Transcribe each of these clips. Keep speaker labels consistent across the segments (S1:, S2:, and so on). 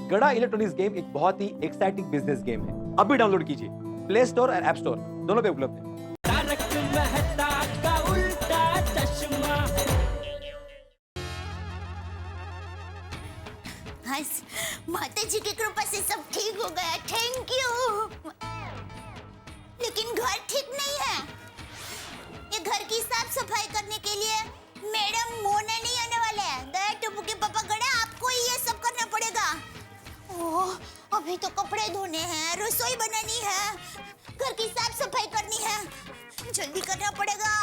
S1: गड़ा electronics game एक बहुत ही एक्साइटिंग बिजनेस गेम है। अभी डाउनलोड कीजिए, प्ले स्टोर और ऐप स्टोर दोनों पे उपलब्ध है।
S2: तारक मेहता का उल्टा चश्मा।
S3: हंस, माता जी की कृपा से सब ठीक हो गया, थैंक यू। लेकिन घर ठीक नहीं है। ये घर की साफ सफाई करने के लिए मैडम मोना नहीं आने वाले हैं। दया टप्पू के पापा गड़ा, आपको ही ये सब करना पड़ेगा। ओह, अभी तो कपड़े धोने हैं, रसोई बनानी है, घर की साफ सफाई करनी है। जल्दी करना पड़ेगा,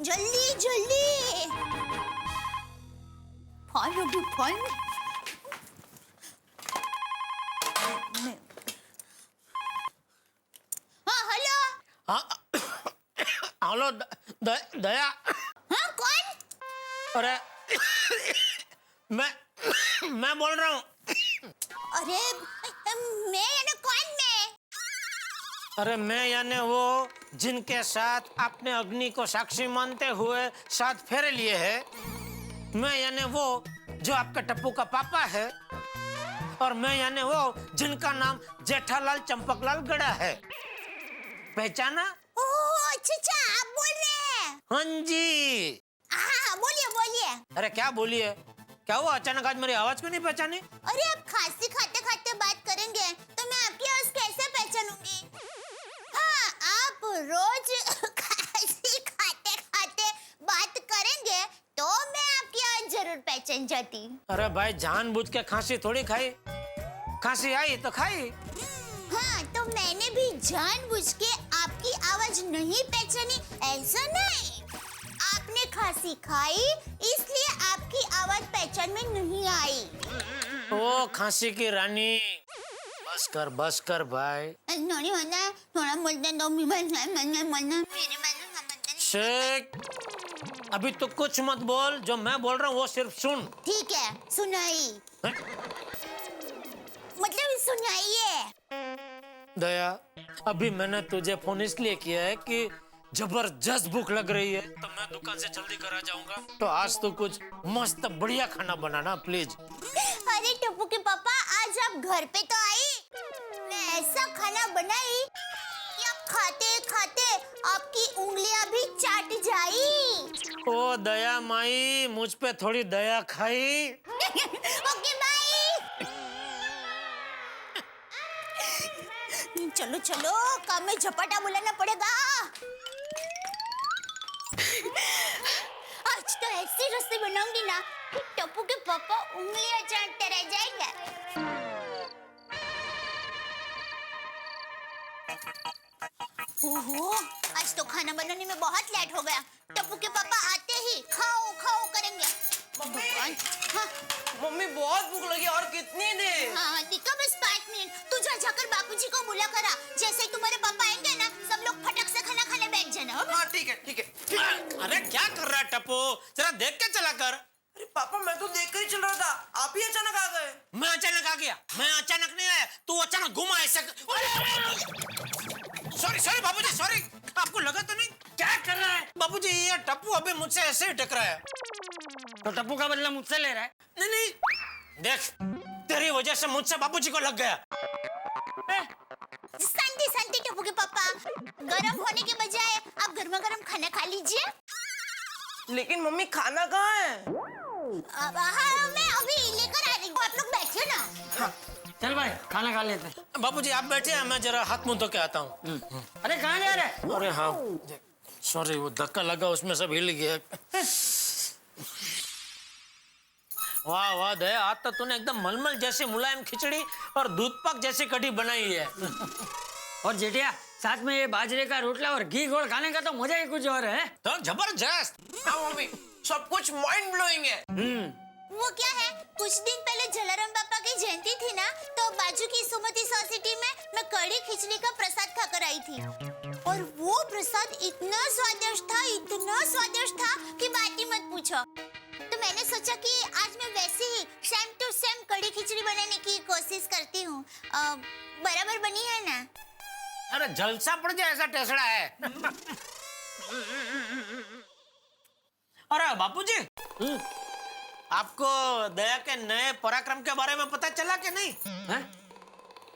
S3: जल्दी जल्दी। फोन हाँ, हेलो।
S4: हाँ हेलो दया।
S3: हाँ, कौन?
S4: अरे मैं बोल रहा हूँ।
S3: अरे मैं यानी कौन मैं?
S4: अरे मैं यानी वो जिनके साथ आपने अग्नि को साक्षी मानते हुए 7 फेरे लिए हैं। मैं यानी वो जो आपके टप्पू का पापा है। और मैं यानी वो जिनका नाम जेठालाल चंपकलाल गड़ा है। पहचाना?
S3: ओह, अच्छा, आप बोल रहे हैं?
S4: हाँ जी।
S3: हाँ, बोलिए।
S4: अरे क्या बोलिए? क्या हुआ अचानक आज मेरी आवाज क्यों नहीं पहचानी?
S3: अरे आप खांसी खाते खाते बात करेंगे तो मैं आपकी आवाज कैसे पहचानूंगी? हाँ, आप रोज खांसी खाते खाते बात करेंगे तो मैं आपकी आवाज जरूर पहचान जाती।
S4: अरे भाई जानबूझ के खांसी थोड़ी खाई, खांसी आई तो खाई।
S3: हाँ, तो मैंने भी जानबूझ के आपकी आवाज नहीं पहचानी ऐसा नहीं। आपने खांसी खाई इसलिए आपकी आवाज पहचान में नहीं आई।
S4: ओ खांसी की रानी, बस कर भाई।
S3: नहीं होना, थोड़ा बोलते दो मेरे मन
S4: शेख, अभी तो कुछ मत बोल, जो मैं बोल रहा हूँ वो सिर्फ सुन।
S3: ठीक है, सुनाई। मतलब सुनाइए।
S4: दया, अभी मैंने तुझे फोन इसलिए किया है कि जबरदस्त भूख लग रही है, तो मैं दुकान से जल्दी घर आ जाऊंगा। तो आज तो कुछ मस्त बढ़िया खाना बनाना प्लीज।
S3: अरे टप्पू के पापा, आज आप घर पे तो आई। मैं ऐसा खाना बनाई कि आप खाते खाते आपकी उंगलियां भी चाट जाई।
S4: ओ दया माई, मुझ पे थोड़ी दया खाई।
S3: Okay bye. चलो, काम में झपटा बुलाना पड़ेगा। आज तो ऐसी रस्सी बनाऊंगी ना कि टप्पू के पापा उंगलियां चाटते रह जाएंगे। ओहो, आज तो खाना बनाने में बहुत लेट हो गया। टप्पू के पापा आते ही खाओ खाओ करेंगे।
S5: मम्मी,
S3: हाँ,
S5: मम्मी बहुत भूख लगी और कितनी देर?
S3: हाँ, दिक्कत बस 5 मिनट। तू जाकर बापूजी को बुला करा। जैसे ही तुम्हारे पापा आएंगे ना, सब लोग फटक से खाना खाने बैठ जाना।
S5: हाँ ठीक है।
S4: अरे क्या कर रहा है टप्पू, जरा देख के चला कर।
S5: अरे पापा, मैं तो देख कर ही चल रहा था, आप ही अचानक आ गए।
S4: मैं अचानक आ गया? मैं अचानक नहीं आया, तू अचानक घुमा ऐसे। सॉरी बाबूजी, सॉरी। आपको लगा तो नहीं? क्या कर रहा है बाबूजी? ये टप्पू अभी मुझसे ऐसे ही टकरा है।
S6: तो टप्पू का बदला मुझसे ले रहा है?
S4: नहीं, देख तेरी वजह से मुझसे बाबूजी को लग गया।
S3: शांति टप्पू के पापा, गरम होने के बजाय आप गर्मा गर्म खाना खा लीजिए।
S5: लेकिन मम्मी खाना कहाँ है?
S3: हाँ, मैं अभी लेकर आ रही हूँ, आप लोग बैठिए ना।
S6: चल भाई, खाना खा लेते हैं।
S4: बाबूजी आप बैठे, मैं जरा हाथ मुंह धो के आता हूँ।
S6: अरे कहाँ जा रहे हैं?
S4: अरे हाँ सॉरी, वो धक्का लगा उसमें सब हिल गया। वाह दया, आज तो तूने एकदम मलमल जैसी मुलायम खिचड़ी और दूध पाक जैसी कढ़ी बनाई है।
S6: और जेठिया, साथ में ये बाजरे का रोटला और घी घोल खाने का तो मजा ही कुछ और है।
S4: तो जबरदस्त।
S5: हाँ मम्मी, सब कुछ माइंड ब्लोइंग है।
S3: वो क्या है, कुछ दिन पहले जलाराम बापा की जयंती थी ना, तो बाजू की सुमति सोसाइटी में मैं कढ़ी खिचड़ी का प्रसाद खाकर आई थी। और वो प्रसाद इतना स्वादिष्ट था कि बात ही मत पूछो। तो मैंने सोचा कि आज मैं वैसे ही सेम टू सेम कढ़ी खिचड़ी बनाने की कोशिश करती हूँ। बराबर बनी है ना?
S4: अरे जलसा पड़ जाए ऐसा टेसड़ा है। अरे बापूजी, आपको दया के नए पराक्रम के बारे में पता चला कि नहीं?
S6: हैं?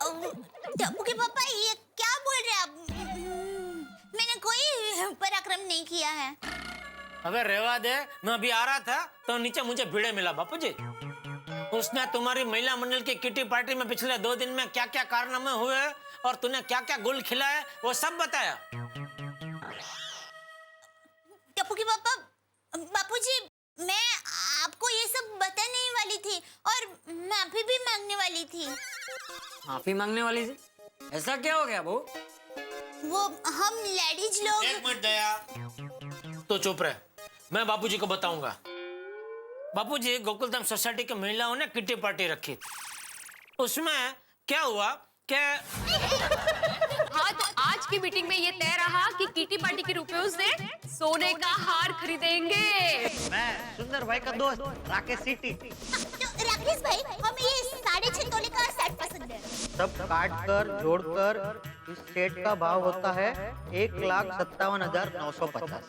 S3: टप्पू के पापा ये क्या बोल रहे हैं आप? मैंने कोई पराक्रम नहीं किया है।
S4: अबे रेवा दे, मैं अभी आ रहा था तो नीचे मुझे भिड़े मिला बापूजी। उसने तुम्हारी महिला मंडल की किटी पार्टी में पिछले 2 दिन में क्या क्या कारनामे हुए और तूने क्या क्या गुल खिलाए वो सब बताया।
S3: टप्पू के पापा, बापूजी मैं आपको ये सब बताने वाली थी और माफी भी मांगने वाली थी।
S6: माफी मांगने वाली थी? ऐसा क्या हो गया वो?
S3: वो हम लेडीज लोग।
S4: एक मिनट दया, तो चुप रहे, मैं बापूजी को बताऊंगा। बापूजी, गोकुलधाम सोसाइटी की महिलाओं ने किटी पार्टी रखी। उसमें क्या हुआ कि
S7: हाँ, तो आज की मीटिंग में ये तय रहा कि किटी पार्टी के रुपयों से सोने का हार खरीदेंगे।
S8: मैं सुंदर भाई का दोस्त राकेश सिटी।
S3: तो राकेश भाई, हमें ये 6.5 तोले का सेट पसंद है।
S8: सब काट कर जोड़कर इस सेट का भाव होता है 1,57,950।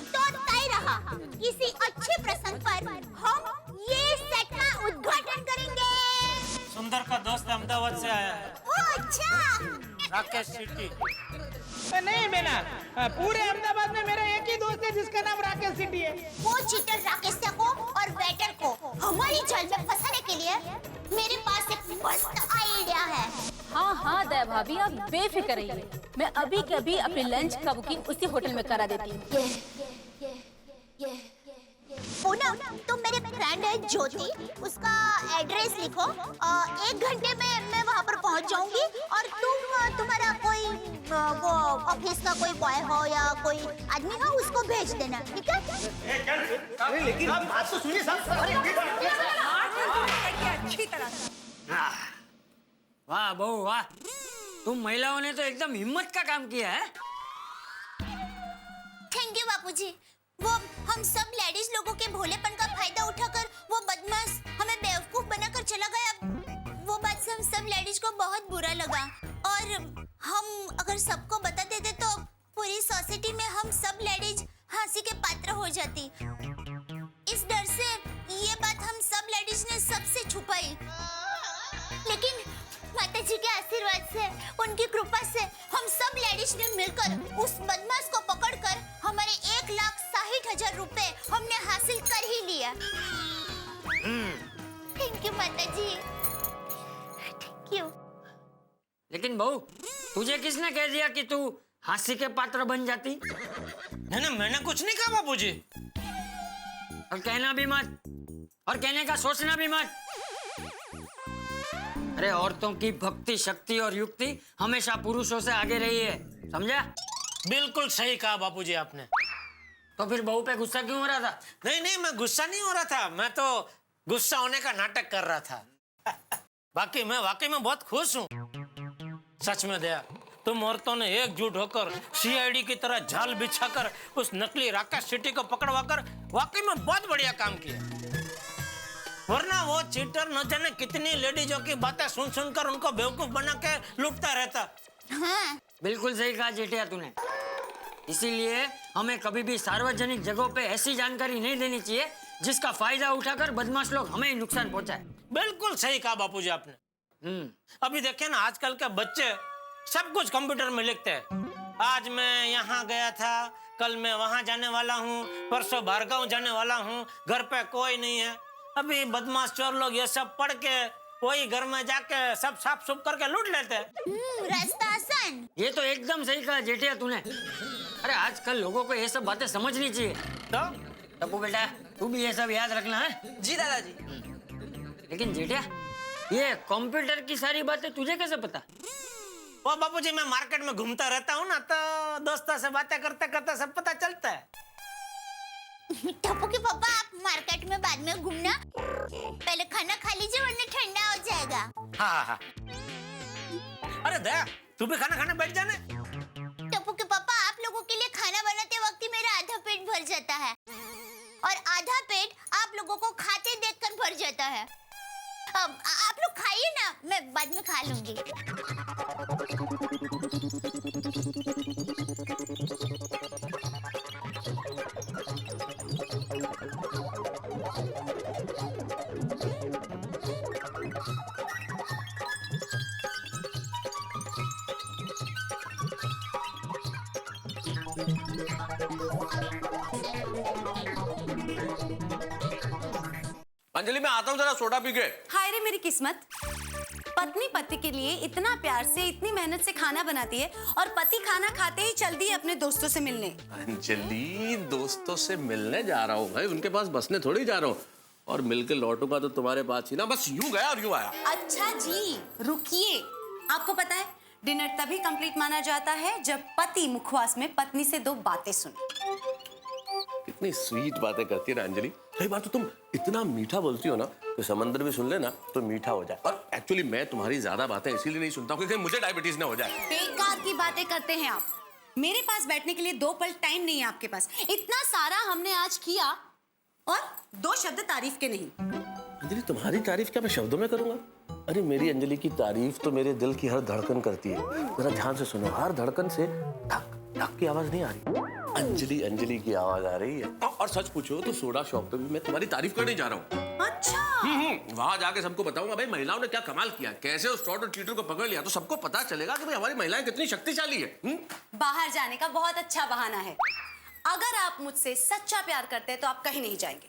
S3: तो तय रहा, किसी अच्छे प्रसंग पर हम ये सेट का उद्घाटन करेंगे।
S4: सुंदर का दोस्त अहमदाबाद से आया है,
S3: ओ अच्छा।
S4: राकेश सिटी।
S9: नहीं बेना, पूरे अहमदाबाद में मेरा एक ही दोस्त है जिसका नाम राकेश सिटी है।
S3: वो चीटर राकेश को और वेटर को हमारी जाल में फंसाने के लिए मेरे पास एक मस्त आइडिया है।
S7: हाँ हाँ दया भाभी, आप बेफिक्र रहिए, मैं अभी के अभी अपने लंच का बुकिंग उसी होटल में करा देती हूँ।
S3: पूनम, तुम मेरे फ्रेंड है ज्योति, उसका एड्रेस लिखो। 1 घंटे में मैं वहाँ पर पहुँच जाऊंगी और तुम्हारा कोई वो ऑफिस का कोई बॉय हो या कोई आदमी हो, उसको भेज देना, ठीक है?
S8: लेकिन बात तो सुनिए साहब।
S7: अच्छी तरह से।
S6: वाह बहू वाह, तुम महिलाओं ने तो एकदम हिम्मत का काम किया है।
S3: थैंक यू बापूजी। वो हम सब लेडीज लोगों के भोलेपन का फायदा उठाकर वो बदमाश हमें बेवकूफ बनाकर चला गया। वो बात से हम सब लेडीज को बहुत बुरा लगा और हम अगर सबको बता देते तो पूरी सोसाइटी में हम सब लेडीज हंसी के पात्र हो जाती। इस डर से ये बात हम सब लेडीज ने सबसे छुपाई, लेकिन माता जी के आशीर्वाद से, उनकी कृपा से हम सब लेडीज ने मिलकर उस बदमाश को पकड़कर हमारे 1,60,000 रुपए हमने हासिल कर ही लिया। थैंक यू माता जी, थैंक यू।
S6: लेकिन बहू, तुझे किसने कह दिया कि तू हास्य के पात्र बन जाती?
S4: नहीं, मैंने कुछ नहीं कहा बापूजी।
S6: और कहना भी मत, और कहने का सोचना भी मत। अरे औरतों की भक्ति, शक्ति और युक्ति हमेशा पुरुषों से आगे रही है, समझा?
S4: बिल्कुल सही कहा बापूजी आपने।
S6: तो फिर बहू पे गुस्सा क्यों हो रहा था?
S4: नहीं, मैं गुस्सा नहीं हो रहा था, मैं तो गुस्सा होने का नाटक कर रहा था। बाकी मैं वाकई में बहुत खुश हूँ। सच में दया, तुम औरतों ने एकजुट होकर सीआईडी की तरह जाल बिछाकर उस नकली राकेश सिटी को पकड़वाकर वाकई में बहुत बढ़िया काम किया। वरना वो चीटर न जाने कितनी लेडीजों की बातें सुन सुनकर उनको बेवकूफ बना के लुटता रहता।
S3: हाँ।
S6: बिल्कुल सही कहा जेठिया तूने। इसीलिए हमें कभी भी सार्वजनिक जगहों पे ऐसी जानकारी नहीं देनी चाहिए जिसका फायदा उठाकर बदमाश लोग हमें ही नुकसान पहुंचाए।
S4: बिल्कुल सही कहा बापूजी आपने। अभी देखिए ना, आजकल के बच्चे सब कुछ कंप्यूटर में लिखते हैं। आज मैं यहाँ गया था, कल मैं वहाँ जाने वाला हूँ, परसों भार्गव जाने वाला हूँ, घर पे कोई नहीं है। अभी बदमाश चोर लोग ये सब पढ़ के वही घर में जाके सब साफ सुफ करके लूट लेते हैं।
S3: रास्ता आसान।
S6: ये तो एकदम सही कहा जेठिया तूने। अरे आजकल लोगों को ये सब बातें समझनी चाहिए।
S4: तो
S6: टप्पू बेटा, तू भी ये सब याद रखना है।
S5: जी दादाजी।
S6: लेकिन जेठिया, ये कंप्यूटर की सारी बातें तुझे कैसे पता?
S4: वो बापूजी, मैं मार्केट में घूमता रहता हूँ ना, तो दोस्तों से बातें करते करते सब पता चलता है।
S3: टप्पू के पापा, आप मार्केट में बाद में घूमना, पहले खाना खा लीजिए वरना ठंडा हो जाएगा।
S4: हाँ। अरे दया, तू भी खाना खाने बैठ जाने।
S3: टप्पू के पापा, आप लोगों के लिए खाना बनाते वक्त ही मेरा आधा पेट भर जाता है और आधा पेट आप लोगों को खाते देखकर भर जाता है। अब आप लोग खाइए ना, मैं बाद में खा लूंगी।
S10: अंजलि मैं आता हूँ जरा सोडा पी के।
S11: हाय रे मेरी किस्मत, पत्नी पति के लिए इतना प्यार से इतनी मेहनत से खाना बनाती है और पति खाना खाते ही चल दी अपने दोस्तों से मिलने।
S10: अंजलि दोस्तों से मिलने जा रहा हूँ भाई, उनके पास बसने थोड़ी जा रहा हूँ, और मिलके लौटूंगा तो तुम्हारे पास ही ना, बस यूं गया और यूं आया।
S11: अच्छा जी रुकिए, आपको पता है डिनर तभी कंप्लीट माना जाता है जब पति मुखवास में पत्नी से 2 बातें सुने।
S10: कितनी स्वीट बातें करती है ना अंजलि। कई बार तो तुम इतना मीठा बोलती हो ना, तो समंदर भी सुन लेना तो मीठा हो जाए। और एक्चुअली मैं तुम्हारी ज्यादा बातें इसीलिए नहीं सुनता हूँ क्योंकि मुझे डायबिटीज ना हो जाए।
S11: बेकार की बातें करते हैं आप। मेरे पास बैठने के लिए 2 पल टाइम नहीं है आपके पास। इतना सारा हमने आज किया और 2 शब्द तारीफ के नहीं।
S10: अंजलि तुम्हारी तारीफ क्या मैं शब्दों में करूंगा? अरे मेरी अंजलि की तारीफ तो मेरे दिल की हर धड़कन करती है। जरा ध्यान से सुनो, हर धड़कन से धक धक की आवाज नहीं आ रही, अंजलि अंजलि की आवाज आ रही है। और सच पूछो तो सोडा शॉप पे भी मैं तुम्हारी तारीफ करने जा रहा हूँ।
S11: अच्छा।
S10: वहां जाके सबको बताऊंगा भाई महिलाओं ने क्या कमाल किया, कैसे उस फ्रॉड और चीटर को पकड़ लिया, तो सबको पता चलेगा कि भाई हमारी महिलाएं कितनी शक्तिशाली है।
S11: बाहर जाने का बहुत अच्छा बहाना है। अगर आप मुझसे सच्चा प्यार करते हैं तो आप कहीं नहीं जाएंगे।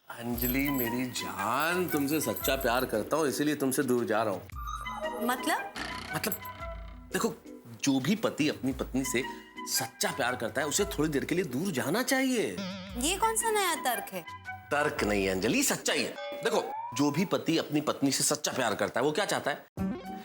S10: अंजलि मेरी जान, तुमसे सच्चा प्यार करता हूँ इसीलिए तुमसे दूर जा रहा हूँ। मतलब देखो, जो भी पति अपनी पत्नी से सच्चा प्यार करता है उसे थोड़ी देर के लिए दूर जाना चाहिए।
S11: ये कौन सा नया तर्क है?
S10: तर्क नहीं है अंजलि, सच्चाई है। देखो, जो भी पति अपनी पत्नी से सच्चा प्यार करता है वो क्या चाहता है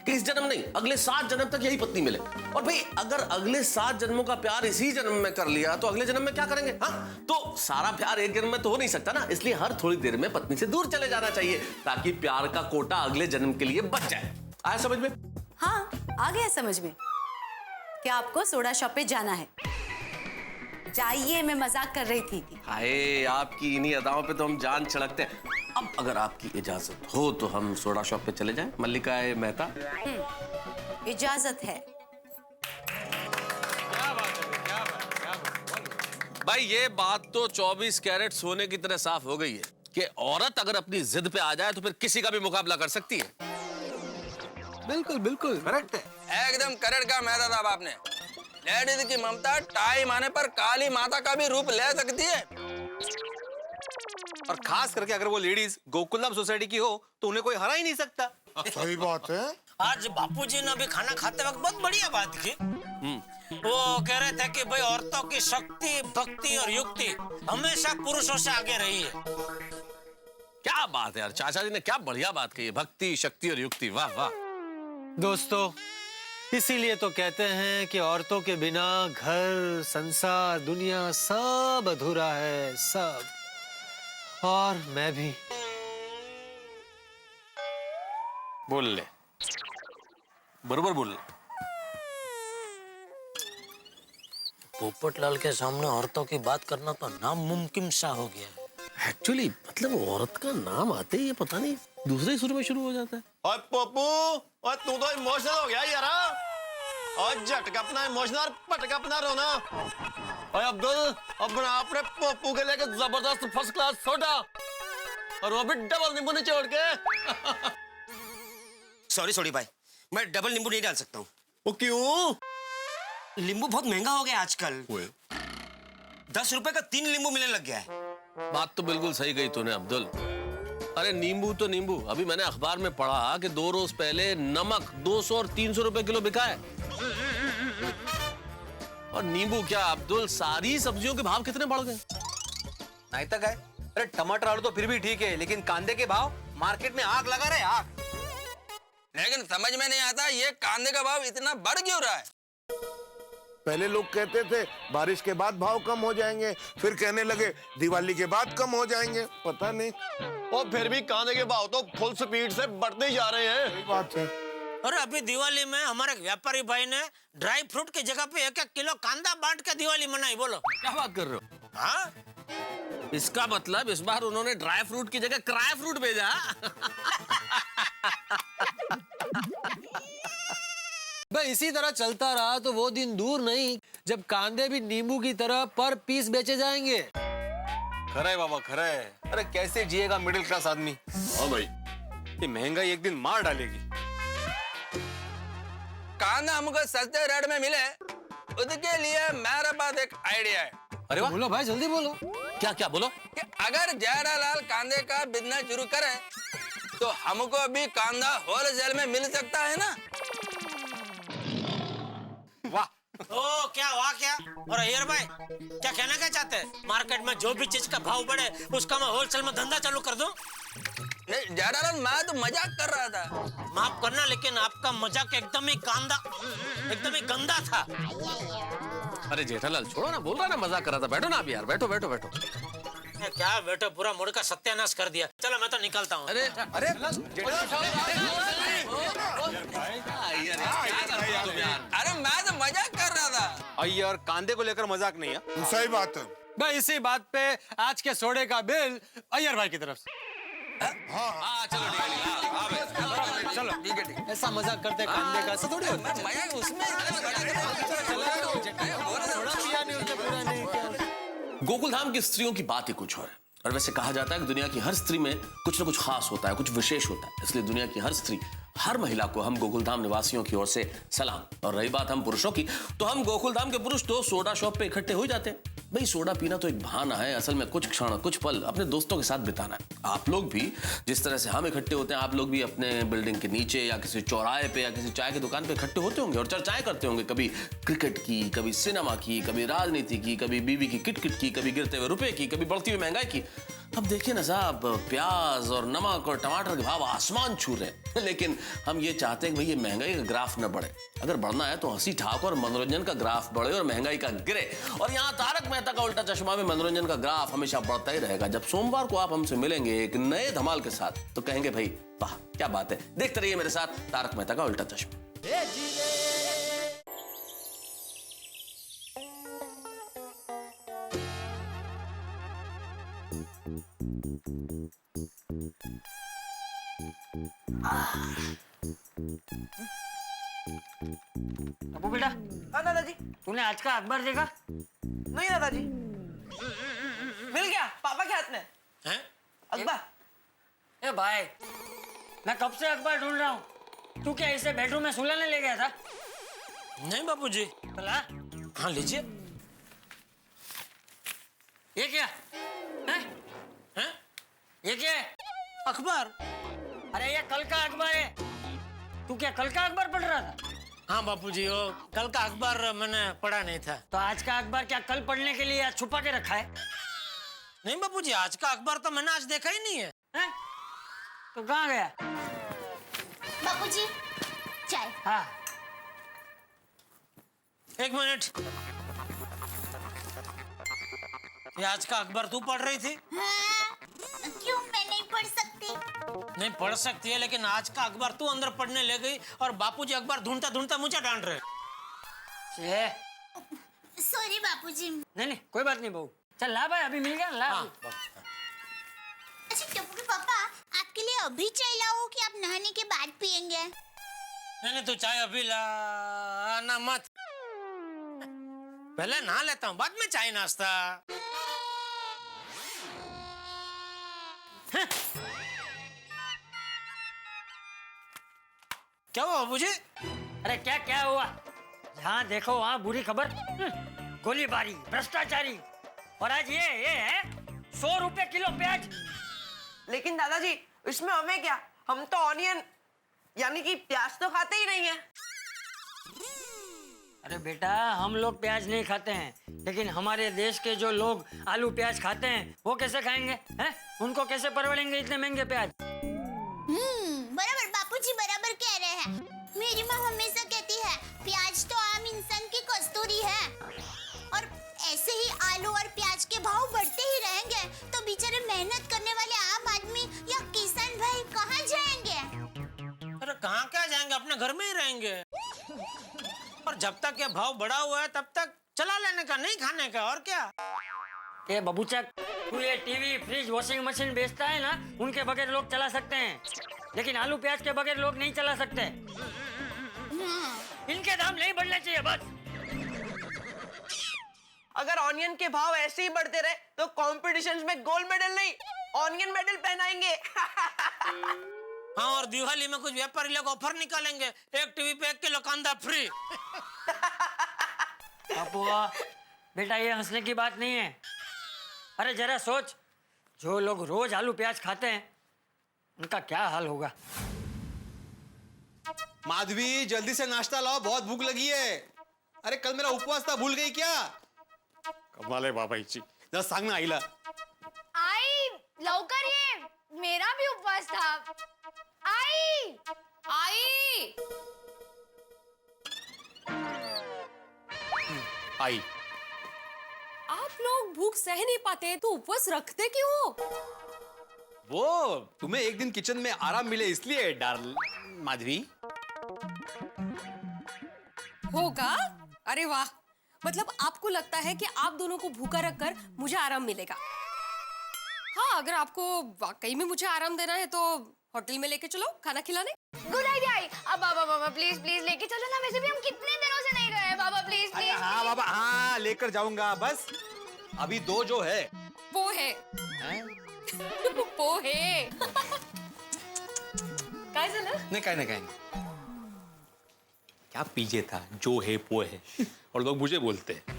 S10: कि इस जन्म नहीं अगले 7 जन्म तक यही पत्नी मिले। और भाई अगर अगले 7 जन्मों का प्यार इसी जन्म में कर लिया तो अगले जन्म में क्या करेंगे? हाँ, तो सारा प्यार एक जन्म में तो हो नहीं सकता ना, इसलिए हर थोड़ी देर में पत्नी से दूर चले जाना चाहिए ताकि प्यार का कोटा अगले जन्म के लिए बच जाए। आया समझ में?
S11: हाँ आ गया समझ में। क्या आपको सोडा शॉप पे जाना है? जाइए, मैं मजाक कर रही थी।
S10: हाय, आपकी इन्हीं अदाओं पे तो हम जान छिड़कते हैं। अब अगर आपकी इजाजत हो तो हम सोडा शॉप पे चले जाएं, मल्लिका मेहता।
S11: इजाजत है।
S10: भाई ये बात तो 24 कैरेट सोने की तरह साफ हो गई है कि औरत अगर अपनी जिद पे आ जाए तो फिर किसी का भी मुकाबला कर सकती है।
S1: बिल्कुल बिल्कुल करेक्ट है।
S5: एकदम करेक्ट कहा मेहता साहब आपने। लेडीज की ममता टाइम आने पर काली माता का भी रूप ले सकती है।
S1: और खास करके अगर वो लेडीज गोकुलधाम सोसाइटी की हो तो उन्हें कोई हरा ही नहीं सकता।
S8: सही बात है।
S4: आज बापूजी ने अभी खाना खाते वक्त बहुत बढ़िया बात की। वो कह रहे थे कि भाई औरतों की शक्ति, भक्ति और युक्ति हमेशा पुरुषों से आगे रही है।
S10: क्या बात है यार, चाचा जी ने क्या बढ़िया बात कही है, भक्ति, शक्ति और युक्ति। वाह वाह।
S12: दोस्तों, इसीलिए तो कहते हैं कि औरतों के बिना घर, संसार, दुनिया सब अधूरा है, सब। और मैं भी।
S10: बोल ले, बरोबर बोल ले।
S4: पोपटलाल के सामने औरतों की बात करना तो नामुमकिन सा हो गया है।
S10: एक्चुअली मतलब औरत का नाम आते ही ये पता नहीं दूसरे सुर में शुरू हो जाता है।
S1: और पप्पू, और तू तो इमोशनल हो गया यार। और झटका अपना इमोशनल, पटका अपना रोना। और अब्दुल, अपना अपने पप्पू के लेके जबरदस्त फर्स्ट क्लास सोडा, और वो भी डबल नींबू निचोड़ के।
S5: सॉरी भाई, मैं डबल नींबू नहीं डाल सकता हूँ।
S1: वो क्यों?
S5: नींबू बहुत महंगा हो गया आजकल। 10 रुपए का 3 नींबू मिलने लग गया है।
S10: बात तो बिल्कुल सही कही तूने अब्दुल। अरे नींबू तो नींबू, अभी मैंने अखबार में पढ़ा कि 2 रोज पहले नमक 200 और 300 रुपए किलो बिका है। और नींबू क्या अब्दुल, सारी सब्जियों के भाव कितने बढ़ गए।
S1: नहीं तक है। अरे टमाटर आलू तो फिर भी ठीक है, लेकिन कांदे के भाव मार्केट में आग लगा रहे, आग।
S5: लेकिन समझ में नहीं आता ये कांदे का भाव इतना बढ़ क्यों रहा है।
S8: पहले लोग कहते थे बारिश के बाद भाव कम हो जाएंगे, फिर कहने लगे दिवाली के बाद कम हो जाएंगे। पता नहीं।
S1: और फिर भी कांदे के भाव तो फुल स्पीड से बढ़ते ही जा रहे हैं।
S8: सही बात है।
S4: और अभी दिवाली में हमारे व्यापारी भाई ने ड्राई फ्रूट की जगह पे 1-1 किलो कांदा बांट के दिवाली मनाई। बोलो
S10: क्या बात कर रहे हो?
S4: हाँ,
S10: इसका मतलब इस बार उन्होंने ड्राई फ्रूट की जगह क्राई फ्रूट भेजा।
S12: भाई इसी तरह चलता रहा तो वो दिन दूर नहीं जब कांदे भी नींबू की तरह पर पीस बेचे जाएंगे।
S1: खरा है बाबा, खरा है। अरे कैसे जिएगा मिडिल क्लास आदमी।
S10: हाँ भाई,
S1: ये महंगाई एक दिन मार डालेगी।
S5: कांदा हमको सस्ते रेट में मिले उसके लिए मेरे पास एक आइडिया है
S10: अरे वाह,
S12: बोलो भाई, जल्दी बोलो।
S10: क्या क्या बोलो?
S5: कि अगर जेठालाल कांदे का बिजनेस शुरू करे तो हमको भी कांदा होलसेल में मिल सकता है ना।
S10: वाह,
S4: ओ क्या वाह क्या। और अय्यर भाई क्या कहना क्या चाहते हैं? मार्केट में जो भी चीज का भाव बढ़े उसका मैं होलसेल में धंधा चालू कर दूं?
S5: नहीं जेठालाल, मैं तो मजाक कर रहा था।
S4: माफ करना, लेकिन आपका मजाक एकदम ही गंदा था।
S10: अरे जेठालाल छोड़ो ना, बोल रहा ना मजाक कर रहा था। बैठो ना अभी यार, बैठो बैठो बैठो।
S4: क्या बेटो, पूरा मूड का सत्यानाश कर दिया। चलो मैं तो निकलता हूँ।
S10: अरे अरे
S5: अरे मैं तो मजाक कर रहा था।
S13: अय्यर, कांदे को लेकर मजाक नहीं है।
S8: सही बात है
S12: भाई, इसी बात पे आज के सोडे का बिल अय्यर भाई की तरफ से।
S10: हाँ चलो ठीक
S12: चलो ठीक है। ऐसा मजाक करते कांदे का, ऐसा थोड़ी होता है।
S5: मजाक उसमें
S10: गोकुलधाम की स्त्रियों की बात ही कुछ और है। और वैसे कहा जाता है कि दुनिया की हर स्त्री में कुछ न कुछ खास होता है, कुछ विशेष होता है। इसलिए दुनिया की हर स्त्री, हर महिला को हम गोकुलधाम निवासियों की ओर से सलाम। और रही बात हम पुरुषों की, तो हम गोकुलधाम के पुरुष तो सोडा शॉप पे इकट्ठे हो जाते हैं। भाई सोडा पीना तो एक बहाना है, असल में कुछ क्षण, कुछ पल अपने दोस्तों के साथ बिताना है। आप लोग भी जिस तरह से हम इकट्ठे होते हैं, आप लोग भी अपने बिल्डिंग के नीचे या किसी चौराहे पे या किसी चाय की दुकान पे इकट्ठे होते होंगे और चर्चाएं करते होंगे। कभी क्रिकेट की, कभी सिनेमा की, कभी राजनीति की, कभी बीवी की किटकिट की, कभी गिरते हुए रुपए की, कभी बढ़ती हुई महंगाई की। अब देखिए ना साहब, प्याज और नमक और टमाटर के भाव आसमान छू रहे हैं, लेकिन हम ये चाहते हैं कि भाई ये महंगाई का ग्राफ न बढ़े। अगर बढ़ना है तो हंसी ठाक और मनोरंजन का ग्राफ बढ़े और महंगाई का गिरे। और यहाँ तारक मेहता का उल्टा चश्मा में मनोरंजन का ग्राफ हमेशा बढ़ता ही रहेगा। जब सोमवार को आप हमसे मिलेंगे एक नए धमाल के साथ, तो कहेंगे भाई वाह क्या बात है। देखते रहिए मेरे साथ तारक मेहता का उल्टा चश्मा।
S6: अबू बेटा।
S9: हाँ दादाजी।
S6: तूने आज का अखबार देखा?
S9: नहीं दादाजी। मिल गया पापा के हाथ में अखबार।
S6: ए भाई, मैं कब से अखबार ढूंढ रहा हूँ। तू क्या इसे बेडरूम में सुलाने ले गया था?
S4: नहीं बापूजी।
S6: चला।
S4: हाँ लीजिए।
S6: ये क्या है? ये क्या है?
S4: अखबार।
S6: अरे ये कल का अखबार है। तू क्या कल का अखबार पढ़ रहा था?
S4: हाँ बापूजी, वो कल का अखबार मैंने पढ़ा नहीं था।
S6: तो आज का अखबार क्या कल पढ़ने के लिए छुपा के रखा है?
S4: नहीं बापूजी, आज का अखबार तो मैंने आज देखा ही नहीं है।
S6: तो कहाँ गया?
S3: बापूजी चाय।
S6: हाँ
S4: एक मिनट। ये आज का अखबार तू पढ़ रही थी?
S3: हाँ, क्यों मैं नहीं पढ़ सकती?
S4: नहीं पढ़ सकती है, लेकिन आज का अखबार तू अंदर पढ़ने ले गई और बापूजी अखबार ढूंढता ढूंढता मुझे डांट रहे।
S3: सॉरी बापूजी।
S6: नहीं कोई बात नहीं बहू। चल ला भाई, अभी मिल गया ला।
S3: अच्छा टप्पू के पापा, आपके लिए अभी चाय लाऊं कि आप नहाने के बाद पियेंगे?
S4: नहीं तू चाय अभी लाना मत, पहले नहा लेता हूँ, बाद में चाय नाश्ता। क्या हुआ बाबूजी?
S6: अरे क्या क्या हुआ? जहाँ देखो वहाँ बुरी खबर, गोलीबारी, भ्रष्टाचारी। और आज ये है 100 रुपए किलो प्याज।
S9: लेकिन दादाजी इसमें हमें क्या, हम तो ऑनियन यानी कि प्याज तो खाते ही नहीं है।
S6: अरे बेटा, हम लोग प्याज नहीं खाते हैं, लेकिन हमारे देश के जो लोग आलू प्याज खाते हैं वो कैसे खाएंगे हैं? उनको कैसे परवड़ेंगे इतने महंगे प्याज?
S3: बराबर बापूजी बराबर कह रहे हैं। मेरी माँ हमेशा कहती है प्याज तो आम इंसान की कस्तूरी है, और ऐसे ही आलू और प्याज के भाव बढ़ते ही रहेंगे तो बेचारे मेहनत करने वाले आम आदमी या किसान भाई कहाँ जाएंगे?
S4: अरे कहाँ क्या जाएंगे, अपने घर में ही रहेंगे। और जब तक ये भाव बढ़ा हुआ है तब तक चला लेने का, नहीं खाने का, और क्या।
S6: ये बबूचक, तू ये टीवी, फ्रिज, वॉशिंग मशीन बेचता है ना, उनके बगैर लोग चला सकते हैं, लेकिन आलू प्याज के बगैर लोग नहीं चला सकते। इनके दाम नहीं बढ़ने चाहिए बस।
S9: अगर ऑनियन के भाव ऐसे ही बढ़ते रहे तो कॉम्पिटिशन्स में गोल्ड मेडल नहीं, ऑनियन मेडल पहनाएंगे।
S4: हाँ, और दिवाली में कुछ व्यापारी लोग ऑफर निकालेंगे, एक टीवी पे 1 किलो कांदा फ्री।
S6: पापुआ बेटा ये हंसने की बात नहीं है। अरे जरा सोच, जो लोग रोज आलू प्याज खाते हैं उनका क्या हाल होगा।
S13: माधवी जल्दी से नाश्ता लाओ, बहुत भूख लगी है। अरे कल मेरा उपवास था, भूल गई क्या? कमाल आहे बाबाईची, जरा सांग ना आईला।
S7: आई लवकर ये, मेरा भी उपवास था। आई आई
S13: आई
S7: आप लोग भूख सह नहीं पाते तो उपवास रखते क्यों हो?
S13: वो तुम्हें एक दिन किचन में आराम मिले इसलिए डार्ल माधवी।
S7: होगा? अरे वाह, मतलब आपको लगता है कि आप दोनों को भूखा रखकर मुझे आराम मिलेगा। हाँ, अगर आपको वाकई में मुझे आराम देना है तो होटल में लेके चलो खाना खिलाने। Good idea. अब बाबा प्लीज प्लीज लेके चलो ना, वैसे भी हम कितने दिनों से नहीं गए। बाबा प्लीज प्लीज।
S13: हाँ बाबा, हाँ लेकर जाऊंगा, बस अभी दो जो है
S7: वो है वो है काय झालं?
S13: नहीं काय नहीं क्या पीछे था, जो है वो है और लोग मुझे बोलते हैं।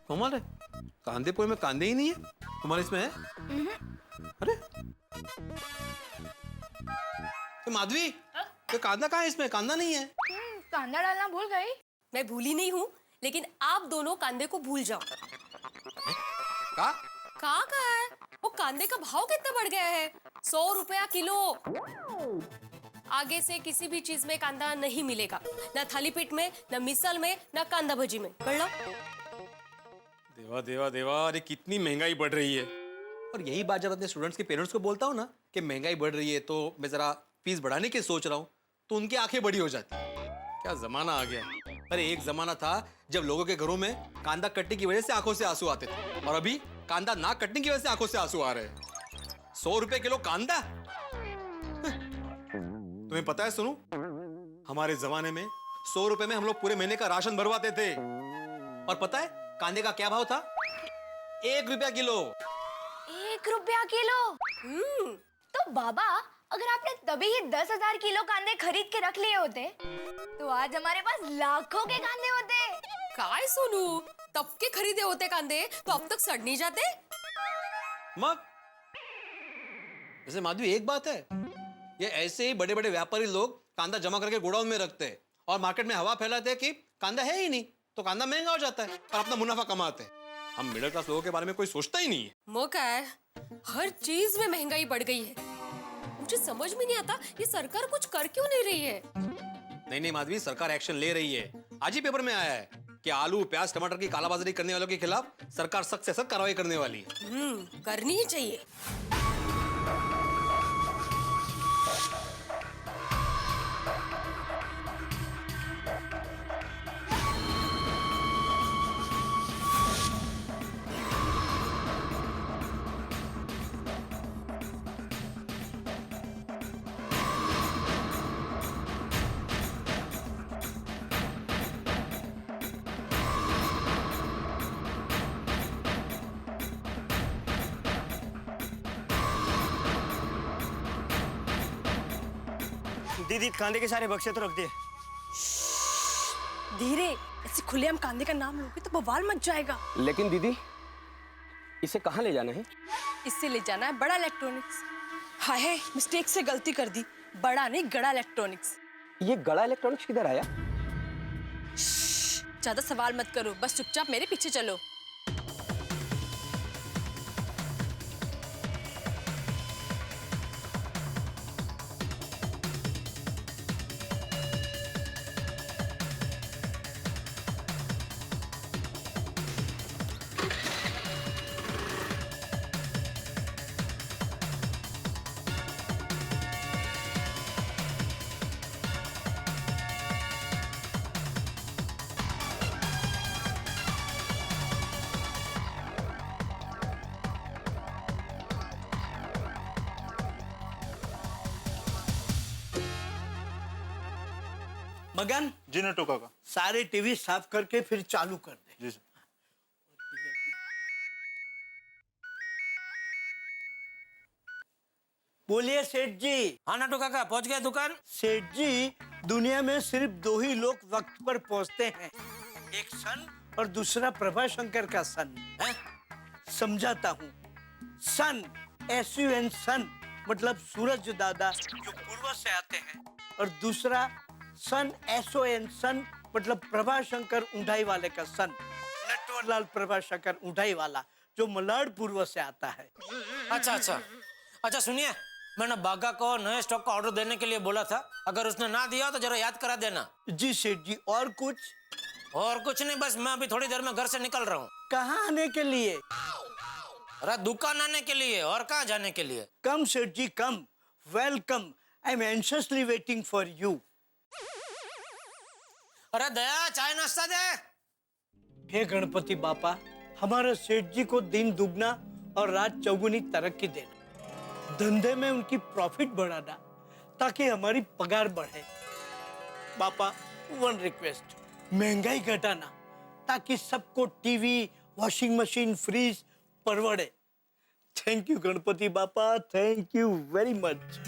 S13: कमाल है, कांदे पोहे में कांदे ही नहीं है, तुम्हारे इसमें है? अरे तो माधवी, तो कांदा कहाँ है इसमें? कांदा नहीं है।
S7: कांदा डालना भूल गई। मैं भूली नहीं हूँ, लेकिन आप दोनों कांदे को भूल जाओ। कहाँ है? वो कांदे का भाव कितना बढ़ गया है, 100 रुपया किलो। आगे से किसी भी चीज में कांदा नहीं मिलेगा, ना थाली पीठ में, ना मिसल में, ना कांदा भजी में। कर लो।
S13: देवा देवा देवा, अरे कितनी महंगाई बढ़ रही है। और यही बात जब अपने स्टूडेंट्स के पेरेंट्स को बोलता हूँ ना कि महंगाई बढ़ रही है तो मैं जरा फीस बढ़ाने की सोच रहा हूँ, तो उनकी आंखें बड़ी हो जाती। क्या जमाना आ गया। अरे एक जमाना था जब लोगों के घरों में कांदा कटने की वजह से आंखों से आंसू आते थे, और अभी कांदा ना कटने की वजह से आंखों से आंसू आ रहे हैं। 100 रुपए किलो कांदा। तुम्हें पता है सुनो, हमारे जमाने में 100 रुपए में हम लोग पूरे महीने का राशन भरवाते थे। और पता है कांदे का क्या भाव था? 1 रुपया किलो।
S7: 1 रुपया किलो? तो बाबा, अगर आपने तभी ही 10,000 किलो कांदे खरीद के रख लिए होते तो आज हमारे पास लाखों के कांदे होते। काय सुनू, तब के खरीदे होते कांदे तो अब तक सड़ नहीं जाते।
S13: मग वैसे माधवी एक बात है, ये ऐसे ही बड़े बड़े व्यापारी लोग कांदा जमा करके गोडाउन में रखते हैं और मार्केट में हवा फैलाते हैं कि कांदा है ही नहीं, तो कांदा महंगा हो जाता है और अपना मुनाफा कमाते हैं। हम मिडिल क्लास लोगों के बारे में कोई सोचता ही नहीं है।
S7: मौका है, हर चीज में महंगाई बढ़ गई है। मुझे समझ में नहीं आता ये सरकार कुछ कर क्यों नहीं रही है।
S13: नहीं माधवी, सरकार एक्शन ले रही है। आज ही पेपर में आया है कि आलू प्याज टमाटर की कालाबाजारी करने वालों के खिलाफ सरकार सख्त से सख्त कार्रवाई करने वाली है।
S7: करनी ही चाहिए।
S14: दीदी कांदे के सारे बक्से तो रख दिए।
S7: धीरे, ऐसे खुलेआम कांदे का नाम लोगे तो बवाल मच जाएगा।
S14: लेकिन दीदी इसे कहाँ ले जाना है?
S7: इससे ले जाना है बड़ा इलेक्ट्रॉनिक्स। हाय, मिस्टेक से गलती कर दी, बड़ा नहीं गड़ा इलेक्ट्रॉनिक्स।
S14: ये गड़ा इलेक्ट्रॉनिक्स किधर आया?
S7: ज्यादा सवाल मत करो, बस चुपचाप मेरे पीछे चलो।
S15: मगन
S16: जी नटू काका,
S15: सारे टीवी साफ करके फिर चालू कर दे।
S16: जी सर।
S15: बोलिए सेठ जी।
S4: हाँ नटू काका पहुंच गए दुकान?
S15: सेठ जी, दुनिया में सिर्फ 2 ही लोग वक्त पर पहुंचते हैं, एक सन और दूसरा प्रभाशंकर का सन है। समझाता हूँ। सन SUN सन मतलब सूरज दादा जो पूर्व से आते हैं, और दूसरा सन SON सन मतलब प्रभाशंकर ऊंढाई वाले का सन, नटवरलाल प्रभाशंकर ऊंढाई वाला जो मलाड पूर्व से आता है।
S4: अच्छा अच्छा अच्छा, सुनिए, मैंने बागा को नए स्टॉक का ऑर्डर देने के लिए बोला था, अगर उसने ना दिया तो जरा याद करा देना।
S15: जी सेठ जी। और कुछ?
S4: और कुछ नहीं, बस मैं अभी थोड़ी देर में घर से निकल रहा हूँ।
S15: कहाँ आने के लिए?
S4: अरे दुकान आने के लिए, और कहाँ जाने के लिए?
S15: कम सेठ जी come, welcome, I am anxiously waiting for you.
S4: अरे दया, चाय नाश्ता दे।
S15: हे गणपति बापा, हमारे सेठ जी को दिन दुगना और रात चौगुनी तरक्की देना, धंधे में उनकी प्रॉफिट बढ़ाना, ताकि हमारी पगार बढ़े। पापा, वन रिक्वेस्ट, महंगाई घटाना, ताकि सबको टीवी, वॉशिंग मशीन, फ्रिज परवड़े। Thank you Ganpati Bappa, thank you very much.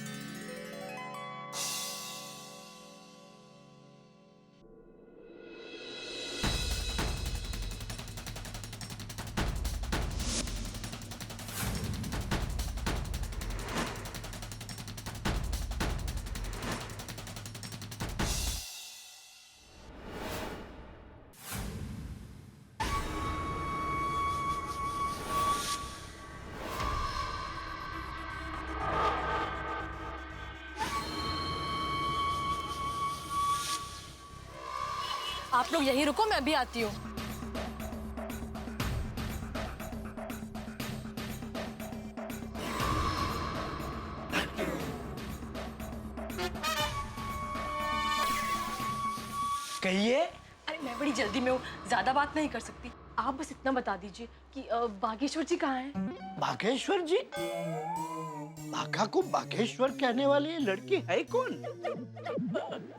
S7: आप लोग यहीं रुको, मैं अभी आती हूँ।
S15: कहिए।
S7: अरे मैं बड़ी जल्दी में हूँ, ज्यादा बात नहीं कर सकती। आप बस इतना बता दीजिए कि बागेश्वर जी कहाँ हैं?
S15: बागेश्वर जी? बाघा को बागेश्वर कहने वाली ये लड़की है कौन?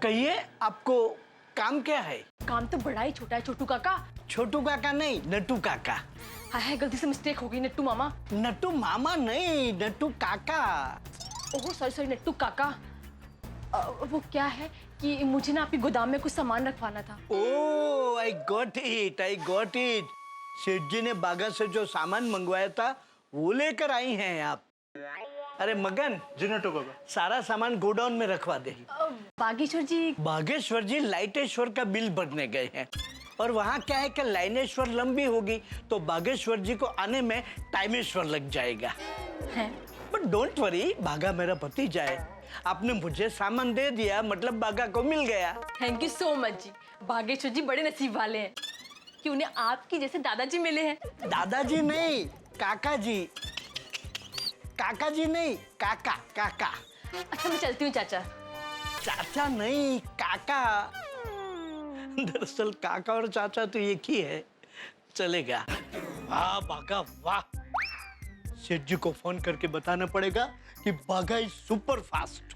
S15: कहिए, आपको काम क्या है?
S7: काम तो बड़ा ही छोटा है छोटू काका।
S15: छोटू काका नहीं, नट्टू काका।
S7: है, गलती से मिस्टेक हो गई, नट्टू मामा।
S15: नट्टू मामा नहीं, नट्टू काका।
S7: ओह सॉरी सॉरी, नट्टू काका। वो क्या है कि मुझे ना आपके गोदाम में कुछ सामान रखवाना था।
S15: Oh, I got it, I got it. सेठ जी ने बागा से जो सामान मंगवाया था वो लेकर आई हैं आप। अरे मगन, सारा सामान गोडाउन में रखवा दे।
S7: बागेश्वर जी?
S15: बागेश्वर जी लाइटेश्वर का बिल भरने गए हैं, और वहाँ क्या है कि लाइनेश्वर लंबी होगी तो बागेश्वर जी को आने में टाइमेश्वर लग जाएगा। बट डोंट वरी, बागा मेरा भतीजा है। आपने मुझे सामान दे दिया, मतलब बागा को मिल गया।
S7: थैंक यू सो मच जी। बागेश्वर जी बड़े नसीब वाले हैं कि उन्हें आपकी जैसे दादाजी मिले हैं।
S15: दादाजी नहीं, काका जी। काका जी नहीं, काका काका।
S7: अच्छा मैं चलती हूँ चाचा।
S15: चाचा नहीं, काका। दरअसल काका और चाचा तो एक ही है, चलेगा। वाह बागा वाह। सेठ जी को फोन करके बताना पड़ेगा कि बागा इज सुपर फास्ट।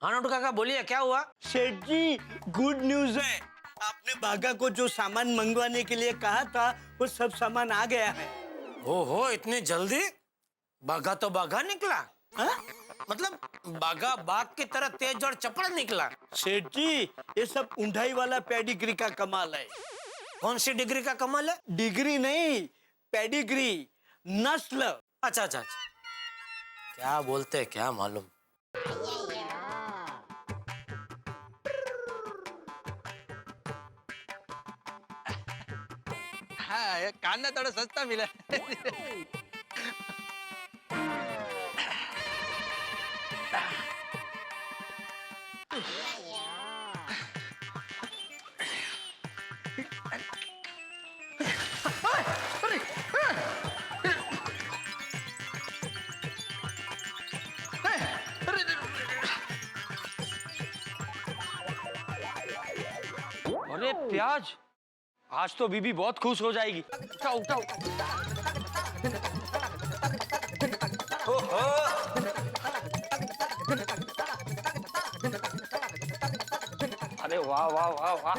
S4: हाँ नटू काका बोलिए, क्या हुआ?
S15: सेठ जी, गुड न्यूज है। आपने बागा को जो सामान मंगवाने के लिए कहा था वो सब सामान आ गया है।
S4: ओहो, इतनी जल्दी? बागा तो बागा निकला।
S15: हा?
S4: मतलब बागा बाग की तरह तेज और चपड़ निकला।
S15: सेठ जी, ये सब ऊंढाई वाला पेडिग्री का कमाल है।
S4: कौन सी डिग्री का कमाल है?
S15: डिग्री नहीं, पेडिग्री, नस्ल।
S4: अच्छा अच्छा अच्छा, क्या बोलते हैं क्या मालूम।
S5: हाँ, ये कांदा थोड़ा सस्ता मिला।
S14: अरे प्याज, आज तो बीबी बहुत खुश हो जाएगी।
S5: उठाओ उठाओ।
S14: अरे वाह वाह वाह वाह।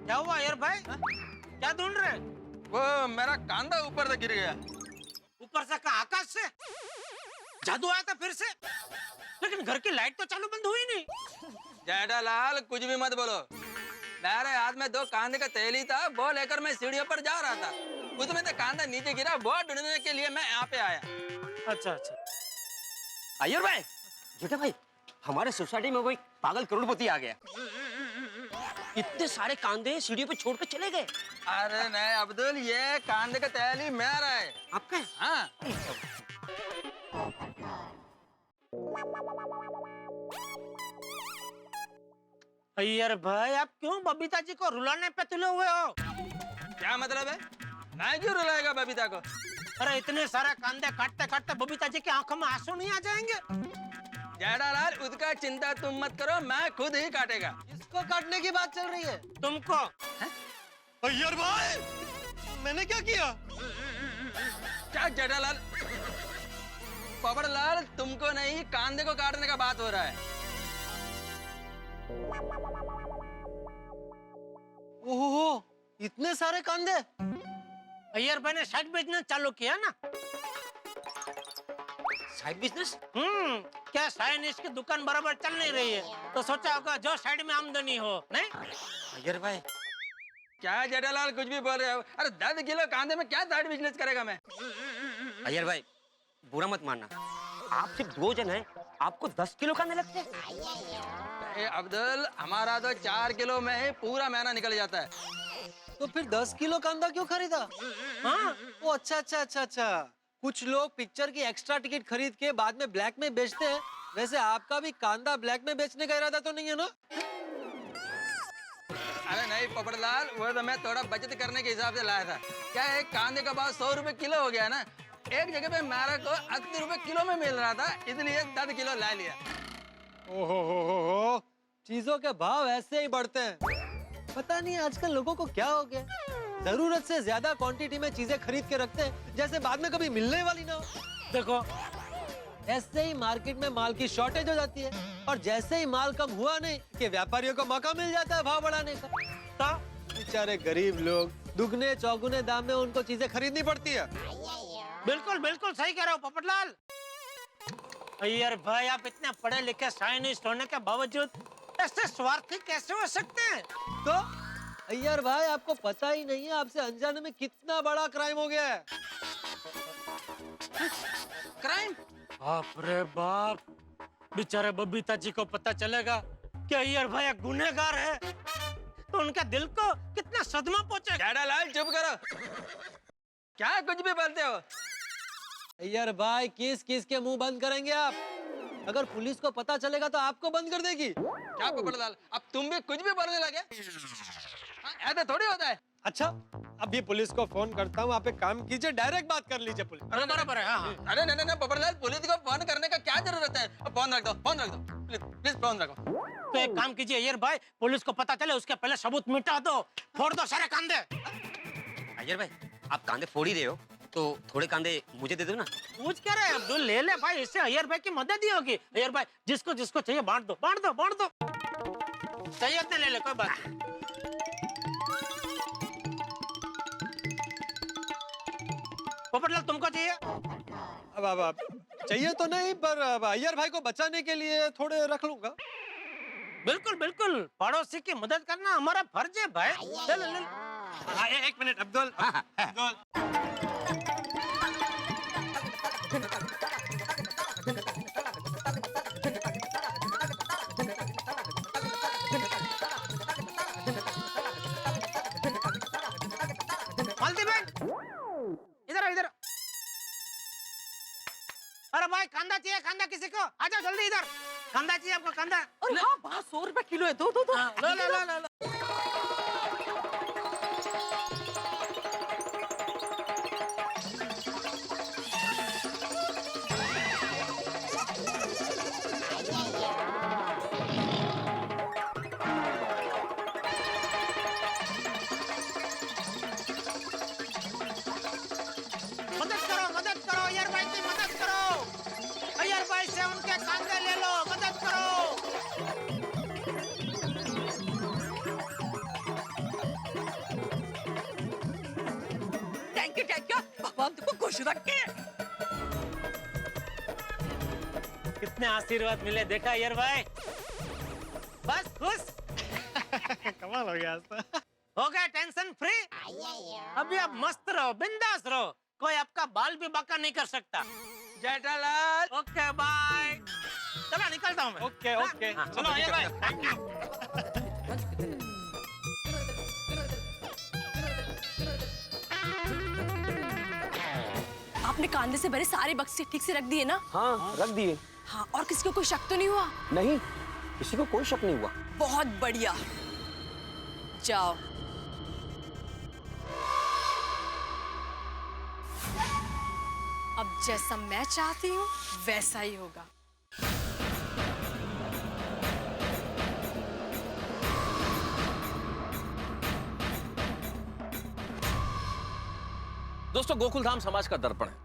S4: क्या हुआ यार भाई? क्या ढूंढ रहे?
S5: वो मेरा कांदा ऊपर से गिर गया।
S4: ऊपर से कहा, आकाश से? जादू आया था फिर से? लेकिन घर की लाइट तो चालू बंद हुई नहीं।
S5: जेठालाल कुछ भी मत बोलो। मेरे हाथ में 2 कांदे का तेल ही था, वो लेकर मैं सीढ़ियों पर जा रहा था। उसमें से कांदा नीचे गिरा, वो ढूंढने के लिए मैं यहाँ पे आया।
S4: अच्छा अच्छा।
S14: अय्यर भाई, जेठा भाई, हमारे सोसाइटी में कोई पागल करोड़पति आ गया। इतने सारे कांदे सीढ़ियों पे छोड़कर चले गए।
S5: अरे नहीं अब्दुल, ये कांदे का तेल ही मेरा है।
S14: आपका?
S5: हाँ।
S4: अय्यर भाई, आप क्यों बबीता जी को रुलाने पे तुले हुए हो?
S5: क्या मतलब है? मैं क्यों रुलाएगा बबीता को?
S4: अरे इतने सारे कांदे काटते काटते बबीता जी की आंखों में आंसू नहीं आ जाएंगे?
S5: जेठालाल उसका चिंता तुम मत करो, मैं खुद ही काटेगा।
S12: इसको काटने की बात चल रही है।
S4: तुमको?
S12: अय्यर भाई, मैंने क्या किया?
S5: क्या जेठालाल? पबड़लाल, तुमको नहीं कांदे को काटने का बात हो रहा है।
S12: ओहो, इतने सारे कांदे?
S4: अय्यर भाई ने साइड बिजनेस चालू किया ना?
S14: Side business?
S4: क्या साइनिस की दुकान बराबर चल नहीं रही है, तो सोचा होगा जो साइड में आमदनी हो, नहीं?
S14: अय्यर भाई,
S5: क्या जेठालाल कुछ भी बोल रहे हो? अरे 10 किलो कांदे में क्या साइड बिजनेस करेगा मैं?
S14: अय्यर भाई, बुरा मत मानना, आप सिर्फ 2 जन हैं, आपको 10 किलो कांदे लगते हैं।
S5: अब्दुल, हमारा तो 4 किलो में ही पूरा महीना निकल जाता है।
S12: तो फिर 10 किलो कांदा क्यों खरीदा? हाँ? वो अच्छा अच्छा अच्छा अच्छा, कुछ लोग पिक्चर की एक्स्ट्रा टिकट खरीद के बाद में ब्लैक में बेचते हैं। वैसे आपका भी कांदा ब्लैक में बेचने का इरादा तो नहीं है ना?
S5: अरे नहीं पबड़लाल, वो तो मैं थोड़ा बचत करने के हिसाब से लाया था। क्या एक कांदे का भाव 100 रुपए किलो हो गया ना? एक जगह पे मेरे को 80 रुपए किलो में मिल रहा था, इसलिए 10 किलो ला लिया।
S12: ओहो हो, चीजों के भाव ऐसे ही बढ़ते हैं। पता नहीं आजकल लोगों को क्या हो गया, जरूरत से ज्यादा क्वांटिटी में चीजें खरीद के रखते हैं, जैसे बाद में कभी मिलने वाली ना हो।
S4: देखो,
S12: ऐसे ही मार्केट में माल की शॉर्टेज हो जाती है, और जैसे ही माल कम हुआ नहीं कि व्यापारियों को मौका मिल जाता है भाव बढ़ाने का। तो बेचारे गरीब लोग दुगने चौगुने दाम में उनको चीजें खरीदनी पड़ती है।
S4: बिल्कुल बिल्कुल सही कह रहे हो पोपटलाल। अय्यर भाई, आप इतने पढ़े लिखे साइंटिस्ट होने के बावजूद ऐसे स्वार्थी कैसे हो सकते हैं?
S12: तो अय्यर भाई, आपको पता ही नहीं है आपसे अनजाने में कितना बड़ा क्राइम हो गया है।
S5: क्राइम?
S4: बाप रे बाप, बेचारे बबीता जी को पता चलेगा कि अय्यर भाई एक गुनहगार है, तो उनके दिल को कितना सदमा पहुंचेगा।
S5: जेठालाल चुप करो, क्या कुछ भी बोलते हो?
S12: अय्यर भाई, किस किस के मुंह बंद करेंगे आप? अगर पुलिस को पता चलेगा तो आपको बंद कर देगी।
S5: क्या पबड़लाल, अब तुम भी कुछ भी बोलने लगे? ऐसा थोड़ी होता है।
S12: अच्छा, अभी पुलिस को फोन करता हूँ, आप एक काम कीजिए, डायरेक्ट बात कर लीजिए पुलिस।
S4: अरे बराबर है। हाँ।
S5: अरे नहीं नहीं पबड़लाल, पुलिस को फोन करने का क्या जरूरत है? फोन रख दो, फोन रख दो, प्लीज प्लीज फोन रखो।
S4: तो एक काम कीजिए अय्यर भाई, पुलिस को पता चले उसके पहले सबूत मिटा दो, फोड़ दो सारे कांदे।
S14: अय्यर भाई, आप कांदे फोड़ ही रहे हो, तो थोड़े कांदे मुझे दे दो ना।
S4: पूछ क्या रहे अब्दुल, ले ले भाई, इससे अय्यर भाई की मदद ही होगी। अय्यर भाई, जिसको जिसको चाहिए बांट दो, बांट दो, बांट दो। चाहिए तो ले ले, कोई बात नहीं। पोपटलाल, तुमको चाहिए?
S12: अब चाहिए तो नहीं, पर अय्यर भाई को बचाने के लिए थोड़े रख लूंगा।
S4: बिल्कुल बिल्कुल, पड़ोसी की मदद करना हमारा फर्ज है भाई। ले ले ले।
S12: एक मिनट अब्दुल,
S4: मालती बहन, इधर इधर। अरे भाई, कांदा चाहिए, कांदा किसी को? आ जाओ जल्दी इधर, कांदा चाहिए आपको, कांदा।
S9: अरे हाँ, 100 रुपए किलो है, दो दो दो।
S4: लो लो लो लो। मदद करो अय्यर भाई की मदद करो। अय्यर भाई से उनके कांदे ले लो, मदद करो।
S9: थैंक यू भगवान तुमको खुश रखे।
S4: कितने आशीर्वाद मिले देखा यार भाई, बस खुश। कमाल हो गया आज तो। हो गया टेंशन फ्री। अभी आप मस्त रहो, बिंदास रहो, कोई आपका बाल भी बाका नहीं कर सकता।
S5: जेठालाल
S4: ओके बाय, चलो निकलता हूँ मैं।
S5: ओके ओके
S4: चलो यार भाई।
S7: आपने कांधे से भरे सारे बक्से ठीक से रख दिए ना?
S14: हाँ रख दिए।
S7: हाँ, और किसी को कोई शक तो नहीं हुआ?
S14: नहीं, किसी को कोई शक नहीं हुआ।
S7: बहुत बढ़िया, जाओ। अब जैसा मैं चाहती हूँ वैसा ही होगा।
S10: दोस्तों, गोकुलधाम समाज का दर्पण है।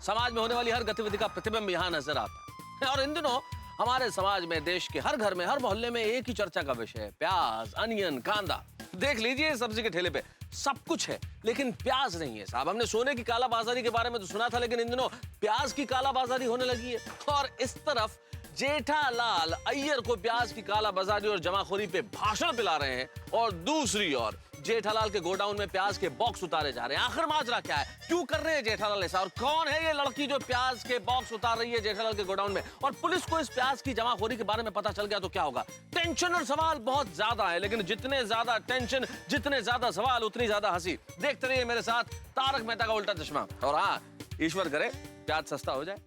S10: समाज में होने वाली हर गतिविधि का प्रतिबिंब यहाँ नजर आता है। और इन दिनों हमारे समाज में, देश के हर घर में, हर मोहल्ले में एक ही चर्चा का विषय है, प्याज, अनियन, कांदा। देख लीजिए सब्जी के ठेले पे सब कुछ है, लेकिन प्याज नहीं है साहब। हमने सोने की कालाबाजारी के बारे में तो सुना था, लेकिन इन दिनों प्याज की कालाबाजारी होने लगी है। और इस तरफ जेठालाल अय्यर को प्याज की कालाबाजारी और जमाखोरी पे भाषण पिला रहे हैं, और दूसरी ओर जेठालाल के गोडाउन में प्याज के बॉक्स उतारे जा रहे हैं। आखिर माजरा क्या है? क्यों कर रहे हैं जेठालाल ऐसा? और कौन है ये लड़की जो प्याज के बॉक्स उतार रही है जेठालाल के गोडाउन में? और पुलिस को इस प्याज की जमाखोरी के बारे में पता चल गया तो क्या होगा? टेंशन और सवाल बहुत ज्यादा है, लेकिन जितने ज्यादा टेंशन, जितने ज्यादा सवाल, उतनी ज्यादा हंसी। देखते रहिए मेरे साथ तारक मेहता का उल्टा चश्मा। और हाँ, ईश्वर करे प्याज सस्ता हो जाए।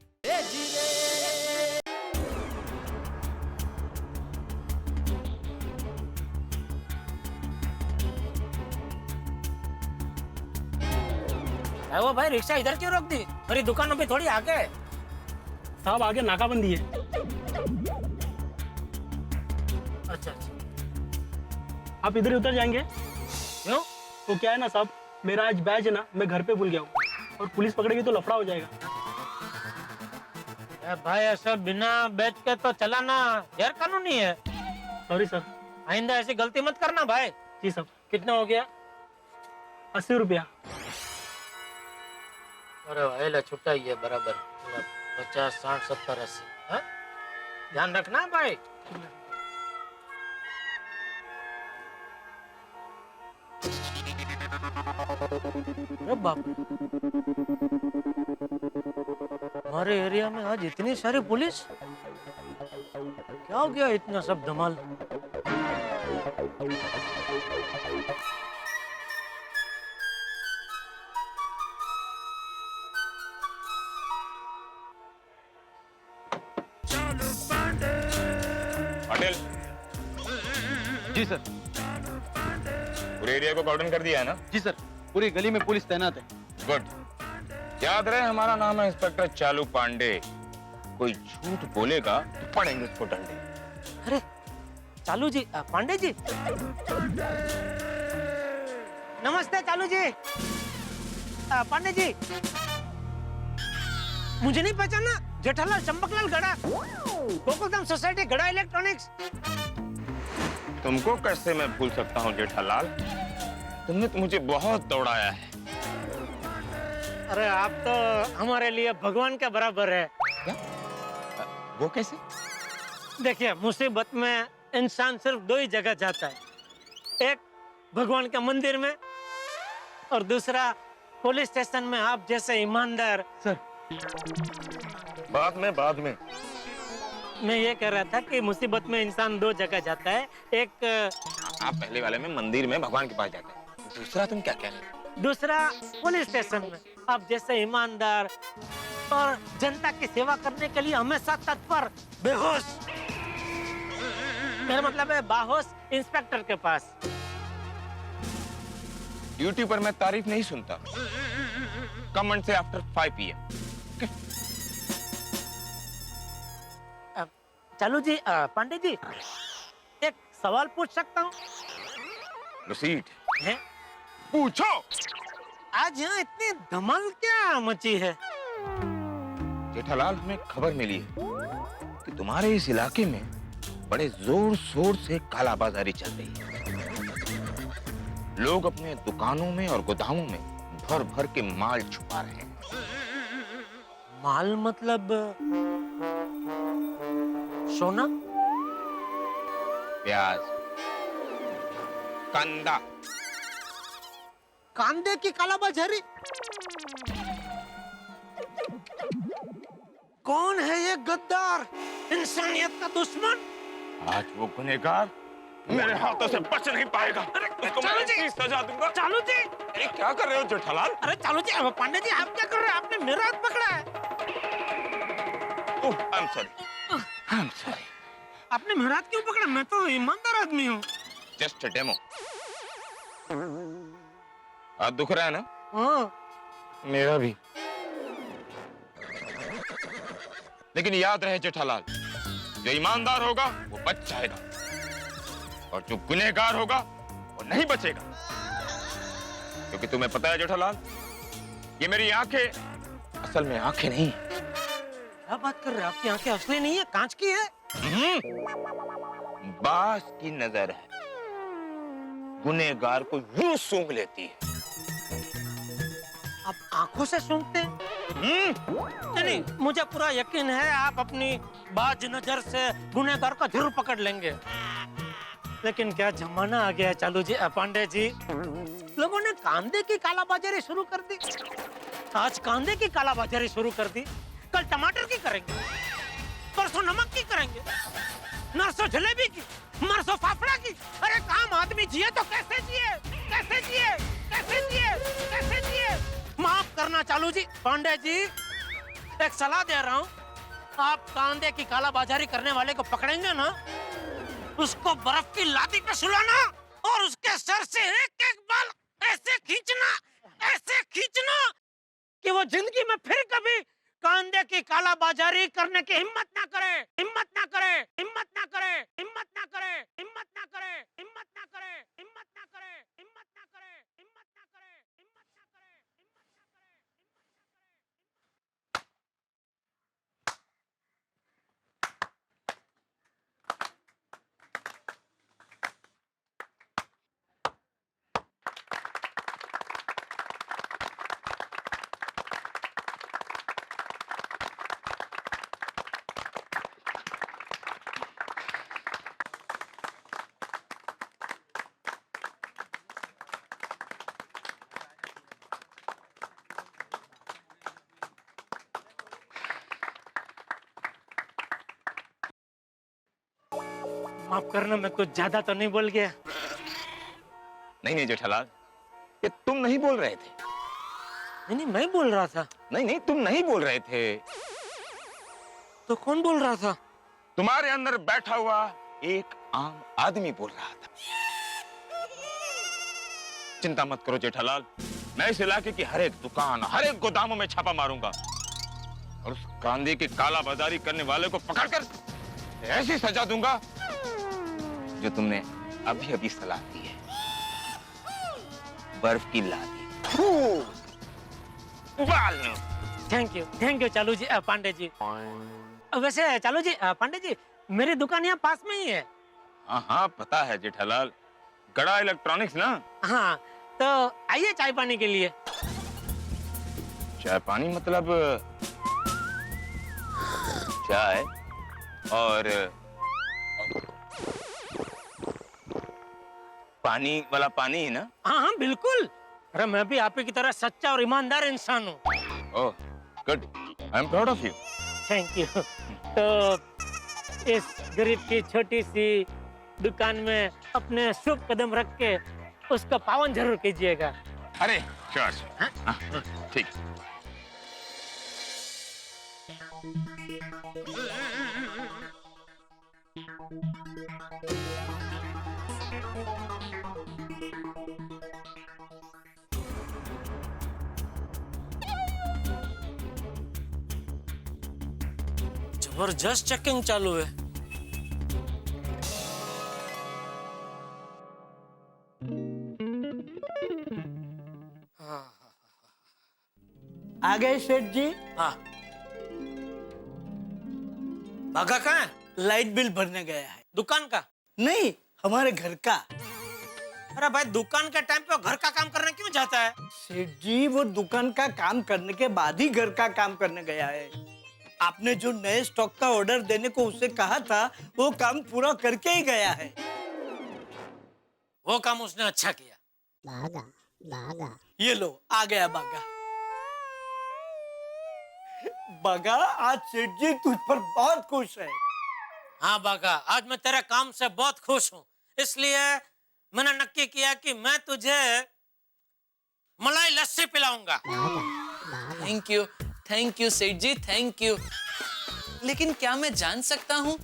S4: वो भाई रिक्शा इधर क्यों रोक दी? मेरी दुकानों पे थोड़ी आगे है।
S16: साहब आगे नाकाबंदी है।
S4: अच्छा अच्छा,
S16: आप इधर ही उतर जाएंगे।
S4: क्यों?
S16: वो क्या है ना साहब, मेरा आज बैज है ना, मैं घर पे भूल गया हूँ, और पुलिस पकड़ेगी तो लफड़ा हो जाएगा।
S4: भाई ऐसा बिना बैच के तो चलाना गैर कानूनी है।
S16: Sorry sir.
S4: आइंदा ऐसी गलती मत करना भाई।
S16: जी साहब।
S4: कितना हो गया?
S16: 80 रुपया।
S4: अरे भाई ला छुट्टा ही है बराबर। 50, 60, 70, 80। हाँ? ध्यान रखना भाई। अरे बाप, हमारे एरिया में आज इतनी सारी पुलिस, क्या हो गया इतना सब धमाल?
S17: पटेल
S18: जी सर।
S17: पूरे एरिया को कॉर्डन कर दिया है ना?
S18: जी सर, पूरी गली में पुलिस तैनात है।
S17: गुड। याद रहे हमारा नाम है इंस्पेक्टर चालू पांडे। कोई झूठ बोलेगा तो पड़ेंगे उसको डंडे।
S4: अरे चालू जी, पांडे जी, नमस्ते चालू जी। पांडे जी, मुझे नहीं पहचाना? जेठालाल चंपकलाल गड़ा, गोकुलधाम सोसाइटी गड़ा इलेक्ट्रॉनिक्स।
S17: तुमको कैसे मैं भूल सकता हूँ जेठालाल? तुमने तो मुझे बहुत दौड़ाया है।
S4: अरे आप तो हमारे लिए भगवान के बराबर है।
S17: क्या? वो कैसे?
S4: देखिए, मुसीबत में इंसान सिर्फ दो ही जगह जाता है, एक भगवान के मंदिर में, और दूसरा पुलिस स्टेशन में आप जैसे ईमानदार।
S17: सर बाद में
S4: मैं ये कह रहा था कि मुसीबत में इंसान दो जगह जाता है, एक
S17: आप पहले वाले में मंदिर में भगवान के पास जाते हैं, दूसरा तुम क्या कह रहे हो?
S4: दूसरा पुलिस स्टेशन में आप जैसे ईमानदार और जनता की सेवा करने के लिए हमेशा तत्पर, बेहोश, मेरा मतलब है बाहोश इंस्पेक्टर के पास।
S17: ड्यूटी पर मैं तारीफ नहीं सुनता। कमेंट से आफ्टर 5 PM।
S4: चालू जी, पांडे जी, एक सवाल पूछ सकता हूँ?
S17: प्रोसीड।
S4: है?
S17: पूछो।
S4: आज यहाँ इतनी धमाल क्या मची है?
S17: जेठालाल, हमें खबर मिली है कि तुम्हारे इस इलाके में बड़े जोर शोर से कालाबाजारी चल रही है। लोग अपने दुकानों में और गोदामों में भर भर के माल छुपा रहे हैं।
S4: माल मतलब सोना?
S17: प्याज, कांदा।
S4: कांदे की कालाबाजारी? कौन है ये गद्दार, इंसानियत का दुश्मन?
S17: आज वो गुनहगार मेरे हाथों से बच नहीं पाएगा। उसको मैं ऐसी सजा दूंगा।
S4: चालू जी,
S17: अरे क्या कर रहे हो जेठालाल?
S4: अरे चालू जी, अब पांडे जी आप क्या कर रहे हैं? आपने मेरा हाथ पकड़ा है।
S17: I am sorry, I am sorry.
S4: आपने मेरा हाथ क्यों पकड़ा? मैं तो ईमानदार आदमी हूँ।
S17: Just a demo. हाथ दुख रहा है ना?
S4: हाँ।
S17: मेरा भी। लेकिन याद रहे जेठालाल, जो ईमानदार होगा वो बच जाएगा और जो गुनहगार होगा वो नहीं बचेगा। क्योंकि तुम्हें पता है जेठालाल, ये मेरी आंखें असल में आंखें नहीं।
S4: क्या बात कर रहे हैं? आपकी आंखें असली नहीं है, कांच की है।
S17: बाज की नजर है, गुनहगार को यूं सूंघ लेती है।
S4: आप आंखों से सूंघते हैं? नहीं, मुझे पूरा यकीन है आप अपनी बाज नजर से गुनहगार को जरूर पकड़ लेंगे। लेकिन क्या जमाना आ गया चालू जी, पांडे जी। लोगों ने कांदे की कालाबाजारी शुरू कर दी। आज कांदे की कालाबाजारी शुरू कर दी, कल टमाटर की करेंगे, परसों नमक की करेंगे, नरसों जलेबी की, मरसों फाफड़ा की। अरे काम आदमी जिए तो कैसे जिए, कैसे जिए, कैसे जिए, कैसे जिए? माफ करना चालू जी, पांडे जी एक सलाह दे रहा हूँ। आप कांदे की कालाबाजारी करने वाले को पकड़ेंगे ना, उसको बर्फ की लादी पे सुलाना और उसके सर से एक एक बाल ऐसे खींचना कि वो जिंदगी में फिर कभी कांदे की कालाबाजारी करने की हिम्मत ना करे, हिम्मत ना करे, हिम्मत ना करे, हिम्मत ना करे, हिम्मत ना करे, हिम्मत ना करे, हिम्मत ना करे, हिम्मत ना करे, हिम्मत ना करे, हिम्मत ना करे, हिम्मत ना करे। माफ करना, मैं कुछ ज्यादा तो नहीं बोल गया?
S17: नहीं नहीं जेठालाल, ये तुम नहीं बोल रहे थे।
S4: नहीं, मैं बोल रहा था।
S17: नहीं नहीं, तुम नहीं बोल रहे थे।
S4: तो कौन बोल रहा था?
S17: तुम्हारे अंदर बैठा हुआ एक आम आदमी बोल रहा था। चिंता मत करो जेठालाल, मैं इस इलाके की हर एक दुकान, हर एक गोदामों में छापा मारूंगा और उस कांदे की काला बाजारी करने वाले को पकड़कर ऐसी सजा दूंगा जो तुमने अभी अभी सलाह दी है। बर्फ की लादी उबाल लो।
S4: थैंक यू चालू जी, पांडे जी। वैसे चालू जी, पांडे जी, मेरी दुकान यहाँ पास में ही है।
S17: हाँ हाँ पता है जेठालाल, गड़ा इलेक्ट्रॉनिक्स ना?
S4: हाँ, तो आइए चाय पानी के लिए।
S17: चाय पानी मतलब चाय और पानी वाला पानी ही ना?
S4: हाँ हाँ बिल्कुल। अरे मैं भी आप ही की तरह सच्चा और ईमानदार इंसान हूँ।
S17: Oh good, I am proud of you.
S4: Thank you. तो इस गरीब की छोटी सी दुकान में अपने शुभ कदम रख के उसको पावन जरूर कीजिएगा।
S17: अरे श्योर, ठीक।
S4: जबरदस्त चेकिंग चालू है।
S15: आ गए सेठ जी?
S4: हाँ। भागा कहाँ है?
S15: लाइट बिल भरने गया है।
S4: दुकान का?
S15: नहीं, हमारे घर का।
S4: अरे भाई दुकान के टाइम पे वो घर का काम करने क्यों जाता है?
S15: सेठ जी वो दुकान का काम करने के बाद ही घर का काम करने गया है। आपने जो नए स्टॉक का ऑर्डर देने को उससे कहा था वो काम पूरा करके ही गया है।
S4: वो काम उसने अच्छा किया।
S15: ये लो आ गया बागा। बागा आज सेठ जी तुझ पर बहुत खुश है।
S4: हाँ बागा, आज मैं तेरे काम से बहुत खुश हूँ, इसलिए मैंने नक्की किया कि मैं तुझे मलाई लस्सी पिलाऊंगा।
S5: थैंक यू सेठ जी, थैंक यू। लेकिन क्या मैं जान सकता हूँ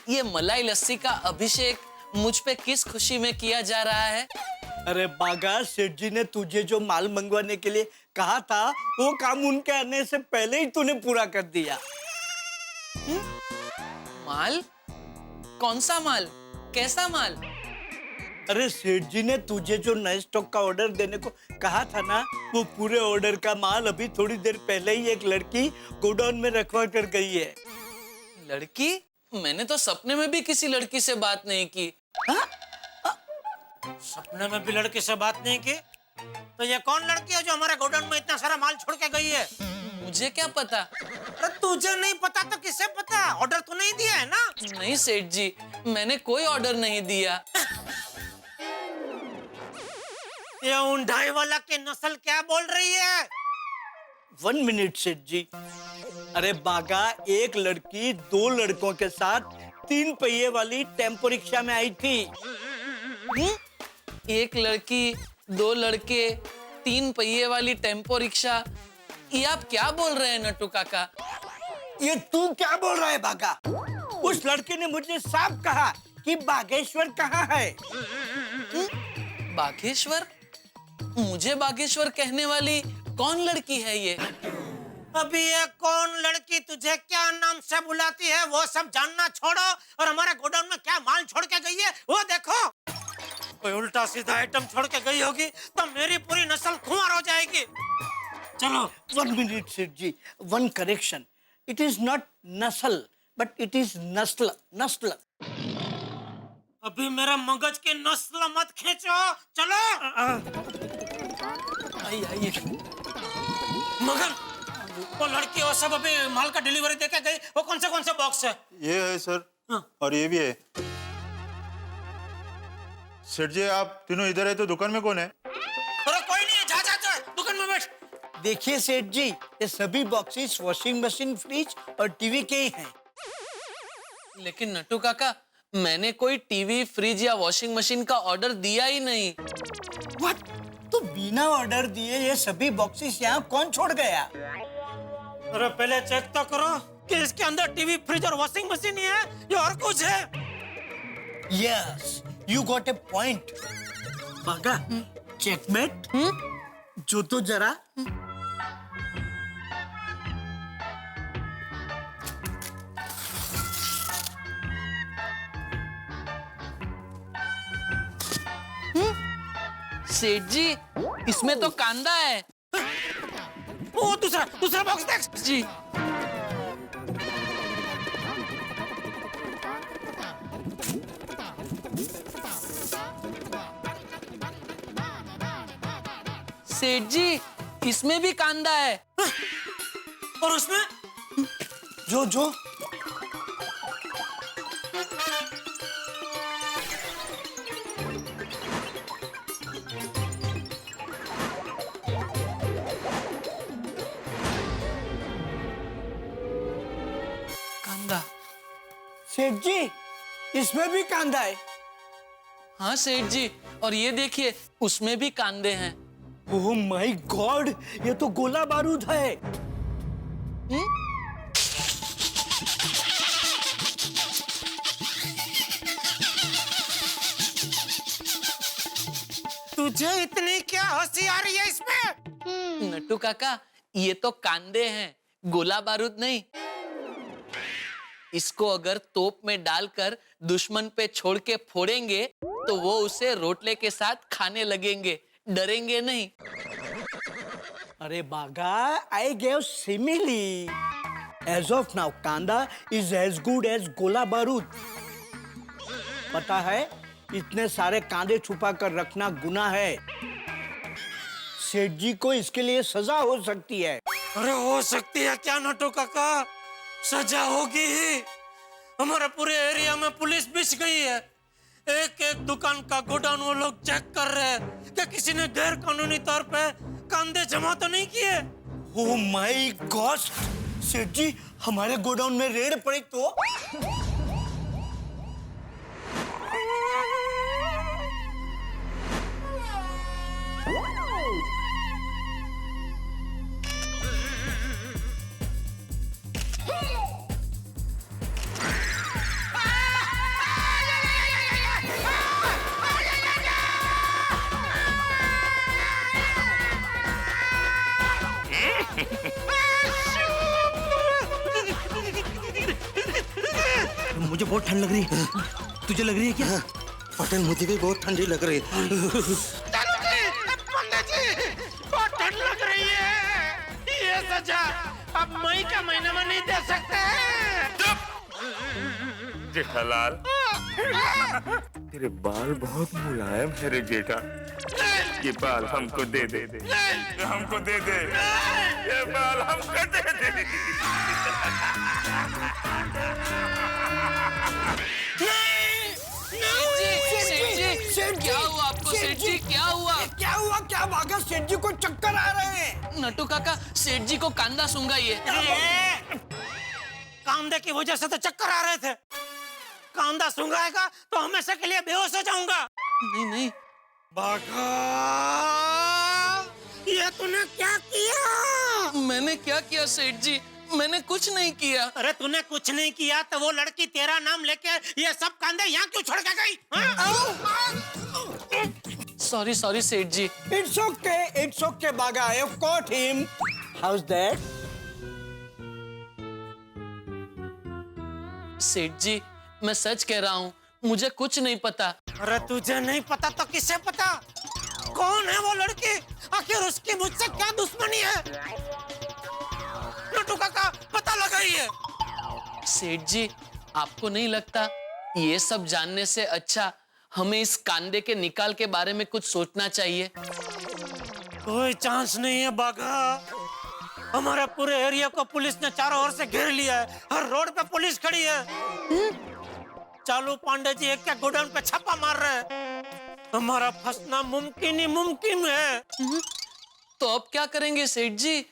S5: ये मलाई लस्सी का अभिषेक मुझ पे किस खुशी में किया जा रहा है?
S15: अरे बागा, सेठ जी ने तुझे जो माल मंगवाने के लिए कहा था वो काम उनके आने से पहले ही तूने पूरा कर दिया।
S5: माल? कौन सा माल? कैसा माल?
S15: अरे सेठ जी ने तुझे जो नए स्टॉक का ऑर्डर देने को कहा था ना, वो पूरे ऑर्डर का माल अभी थोड़ी देर पहले ही एक लड़की गोडाउन में रखवा कर गई है।
S5: लड़की? मैंने तो सपने में भी किसी लड़की से बात नहीं की।
S4: सपने में भी लड़की से बात नहीं की? तो ये कौन लड़की है जो हमारे गोडाउन में इतना सारा माल छोड़ के गई है?
S5: मुझे क्या पता?
S4: अरे तुझे नहीं पता तो किसे पता? ऑर्डर तो नहीं दिया है ना?
S5: नहीं सेठ जी, मैंने कोई ऑर्डर नहीं दिया।
S4: ये ऊंढाई वाला की नस्ल क्या बोल रही है?
S15: 1 मिनट सेठ जी। अरे बागा, एक लड़की 2 लड़कों के साथ 3 पहिए वाली टेम्पो रिक्शा में आई थी।
S5: एक लड़की, 2 लड़के, 3 पहिए वाली टेम्पो रिक्शा, ये आप क्या बोल रहे हैं नट्टू काका?
S15: ये तू क्या बोल रहा है बागा? उस लड़के ने मुझे साफ कहा कि बागेश्वर कहाँ है।
S5: बागेश्वर? मुझे बागेश्वर कहने वाली कौन लड़की है ये?
S4: अभी ये कौन लड़की तुझे क्या नाम से बुलाती है वो सब जानना छोड़ो और हमारे गोडाउन में क्या माल छोड़ के गई है वो देखो। कोई उल्टा सीधा आइटम छोड़ के गई होगी तो मेरी पूरी नस्ल खुमार हो जाएगी। चलो।
S15: 1 मिनट सेठ जी, 1 करेक्शन। इट इज नॉट नस्ल बट इट इज नस्ल। नस्ल।
S4: अभी मेरा मगज की नस्ल मत खींचो। चलो।
S5: आइए।
S4: मगर वो लड़की और सब अभी माल का डिलीवरी देके गई, वो कौन से बॉक्स है?
S19: ये है सर। और ये भी है। सेठ जी आप तीनों इधर है तो दुकान में कौन है?
S4: अरे कोई नहीं है, जा दुकान में बैठ।
S15: देखिए सेठ जी, ये सभी बॉक्सेस वॉशिंग मशीन, फ्रिज और टीवी के ही हैं।
S5: लेकिन नट्टू काका, मैंने कोई टीवी, फ्रिज या वॉशिंग मशीन का ऑर्डर दिया ही नहीं।
S15: व्हाट? तो बिना ऑर्डर दिए ये सभी बॉक्सेस यहाँ कौन छोड़ गया?
S4: अरे पहले चेक तो करो कि इसके अंदर टीवी, फ्रिज और वॉशिंग मशीन ही है या और कुछ है?
S15: Yes, you got a point. बागा, चेकमेट। जो तो जरा।
S5: सेठ जी, इसमें तो कांदा है।
S4: वो दूसरा बॉक्स देख।
S5: जी। सेठ जी, इसमें भी कांदा है।
S4: और उसमें?
S15: जो
S5: कांदा।
S15: सेठ जी, इसमें भी कांदा है।
S5: हाँ सेठ जी, और ये देखिए उसमें भी कांदे हैं।
S15: ओह माय गॉड, ये तो गोला बारूद है।
S4: तुझे इतनी क्या होशियारी है इसमें?
S5: नट्टू काका, ये तो कांदे हैं, गोला बारूद नहीं। इसको अगर तोप में डालकर दुश्मन पे छोड़ के फोड़ेंगे तो वो उसे रोटले के साथ खाने लगेंगे, डरेंगे नहीं।
S15: अरे बागा, I gave simile. As of now, कांदा is as good as गोला बारूद। पता है, इतने सारे कांदे छुपा कर रखना गुनाह है। सेठ जी को इसके लिए सजा हो सकती है।
S4: अरे हो सकती है क्या नटू काका, सजा होगी ही। हमारे पूरे एरिया में पुलिस बिछ गई है। एक एक दुकान का गोडाउन वो लोग चेक कर रहे हैं कि किसी ने गैर कानूनी तौर पे कांदे जमा तो नहीं किए।
S15: ओह माय गॉड, सेठ जी हमारे गोडाउन में रेड पड़ी तो? मुझे बहुत ठंड लग रही है। तुझे लग रही है क्या? पटेल मुझे भी बहुत ठंडी लग रही है।
S4: पंडित जी बहुत ठंड लग रही है। ये सजा अब मई का महीना में नहीं दे सकते।
S17: जेठालाल, तेरे बाल बहुत मुलायम है रे जेठा। ये बाल हमको दे दे, हमको दे दे, ये बाल हमको दे दे।
S5: क्या हुआ आपको सेठ जी? क्या हुआ?
S15: क्या हुआ? क्या भागा? सेठ जी को चक्कर आ रहे हैं।
S5: नटू काका, सेठ जी को कांदा सूंघा ये।
S4: कांदे की वजह से तो चक्कर आ रहे थे। कांदा सूंघाएगा तो हमेशा के लिए बेहोश हो जाऊंगा।
S5: नहीं नहीं
S4: बाघा, ये तूने क्या किया?
S5: मैंने क्या किया सेठ जी? मैंने कुछ नहीं किया।
S4: अरे तूने कुछ नहीं किया तो वो लड़की तेरा नाम लेके ये सब कांदे यहाँ क्यों छोड़ के गई?
S5: सॉरी सॉरी सेठ जी।
S15: It's okay, बागा। I have caught him. How's that?
S5: सेठ जी, मैं सच कह रहा हूँ, मुझे कुछ नहीं पता।
S4: अरे तुझे नहीं पता तो किसे पता? कौन है वो लड़की? आखिर उसकी मुझसे क्या दुश्मनी है? नटू काका पता लगाइए।
S5: सेठ जी, आपको नहीं लगता ये सब जानने से अच्छा हमें इस कांदे के निकाल के बारे में कुछ सोचना चाहिए?
S4: कोई चांस नहीं है बाघा। हमारे पूरे एरिया को पुलिस ने चारों ओर से घेर लिया है। हर रोड पे पुलिस खड़ी है। चालू पांडे जी एक क्या गोडाउन पे छापा मार रहे हैं। हमारा फंसना मुमकिन ही मुमकिन है।
S5: तो अब क्या करेंगे सेठ जी?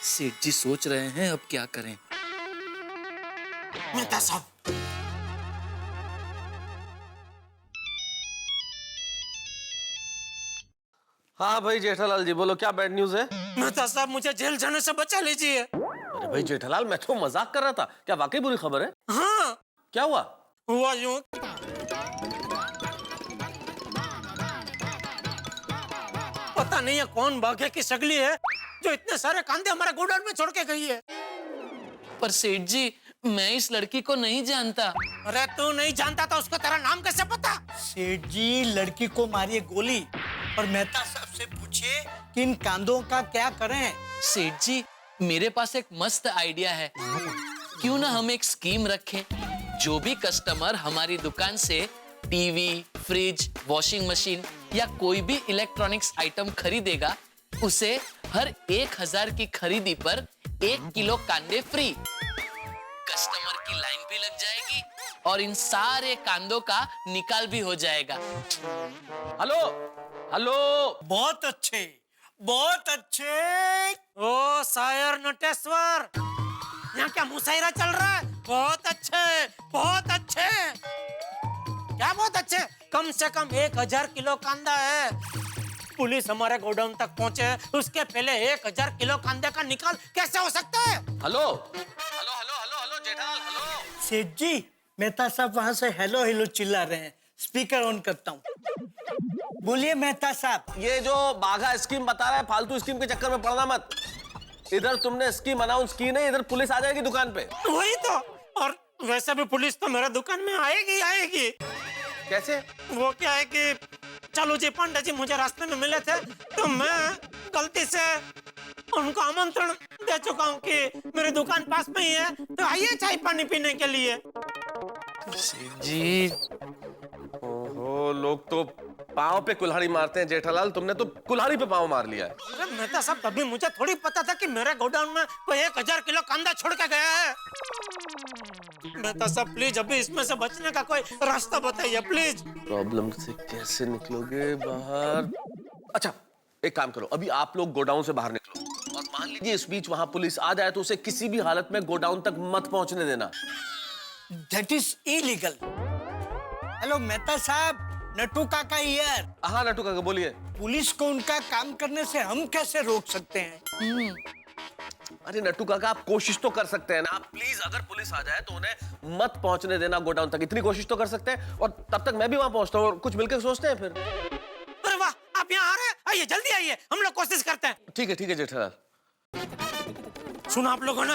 S5: सेठ जी सोच रहे हैं अब क्या करें।
S4: मेहता साहब,
S10: हाँ भाई जेठालाल जी बोलो, क्या बैड न्यूज है?
S4: मेहता साहब मुझे जेल जाने से बचा लीजिए।
S10: अरे भाई जेठालाल, मैं तो मजाक कर रहा था। क्या वाकई बुरी खबर है?
S4: हाँ।
S10: क्या हुआ?
S4: हुआ यूं, पता नहीं है कौन भाग्य की सगली है जो इतने सारे कांदे हमारे गोडाउन में छोड़ के गई है।
S5: पर सेठ जी, मैं इस लड़की को नहीं जानता।
S4: अरे तू नहीं जानता तो उसको तेरा नाम कैसे पता?
S15: सेठ जी, लड़की को मारिए गोली और मेहता साहब से पूछिए कि इन कांदों का क्या करें।
S5: सेठ जी, मेरे पास एक मस्त आइडिया है। क्यों ना हम एक स्कीम रखें, जो भी कस्टमर हमारी दुकान से टीवी, फ्रिज, वॉशिंग मशीन या कोई भी इलेक्ट्रॉनिक्स आइटम खरीदेगा, उसे हर 1000 की खरीदी पर 1 किलो कांदे फ्री। कस्टमर की लाइन भी लग जाएगी और इन सारे कांदों का निकाल भी हो जाएगा।
S10: हेलो हेलो,
S15: बहुत अच्छे, बहुत अच्छे।
S4: ओ शायर नटेश्वर, यहाँ क्या मुशायरा चल रहा है? बहुत अच्छे, बहुत अच्छे। क्या बहुत अच्छे? कम से कम 1000 किलो कांदा है। पुलिस हमारे गोडाउन तक पहुंचे उसके पहले 1000 किलो कांदे का निकाल कैसे हो सकता है?
S10: Hello hello hello hello hello Jethalal, hello.
S15: सेठ जी, मेहता साहब वहां से हेलो हेलो चिल्ला रहे हैं। स्पीकर ऑन करता हूँ। बोलिए मेहता साहब।
S10: ये जो बाघा स्कीम बता रहा है, फालतू स्कीम के चक्कर में पड़ना मत। इधर तुमने स्कीम अनाउंस की नहीं, इधर पुलिस आ जाएगी दुकान पे।
S4: वही तो। और वैसे भी पुलिस तो मेरे दुकान में आएगी आएगी।
S10: कैसे?
S4: वो क्या है कि चालू जी पांडे जी मुझे रास्ते में मिले थे, तो मैं गलती से उनको आमंत्रण दे चुका हूँ कि मेरी दुकान पास में ही है, तो आइए चाय पानी पीने के लिए।
S10: जी, ओहो, लोग तो पाँव पे कुल्हाड़ी मारते हैं जेठालाल, तुमने तो कुल्हाड़ी पे पाँव मार लिया है।
S4: अरे मेहता साहब, तभी मुझे थोड़ी पता था कि मेरे गोडाउन में कोई 1000 किलो कांदा छोड़ के गया है। मेहता साहब प्लीज अभी इसमें से बचने का कोई रास्ता बताइए प्लीज।
S10: प्रॉब्लम से कैसे निकलोगे बाहर? अच्छा, एक काम करो, अभी आप लोग गोडाउन से बाहर निकलो और मान लीजिए इस बीच वहां पुलिस आ जाए तो उसे किसी भी हालत में गोडाउन तक मत पहुंचने देना।
S15: That is illegal. Hello Mehta साहब, नट्टू काका हियर।
S10: हाँ नट्टू काका बोलिए।
S15: पुलिस को उनका काम करने से हम कैसे रोक सकते हैं?
S10: अरे नट्टू काका, आप कोशिश तो कर सकते हैं ना। आप प्लीज, अगर पुलिस आ जाए तो उन्हें मत पहुंचने देना गोडाउन तक, इतनी कोशिश तो कर सकते हैं। और तब तक मैं भी वहां पहुंचता हूँ और कुछ मिलकर सोचते हैं फिर।
S4: अरे वाह, आप यहाँ आ रहे हैं? आइए जल्दी आइए, हम लोग कोशिश करते हैं।
S10: ठीक है जेठालाल।
S4: सुना आप लोगों ने,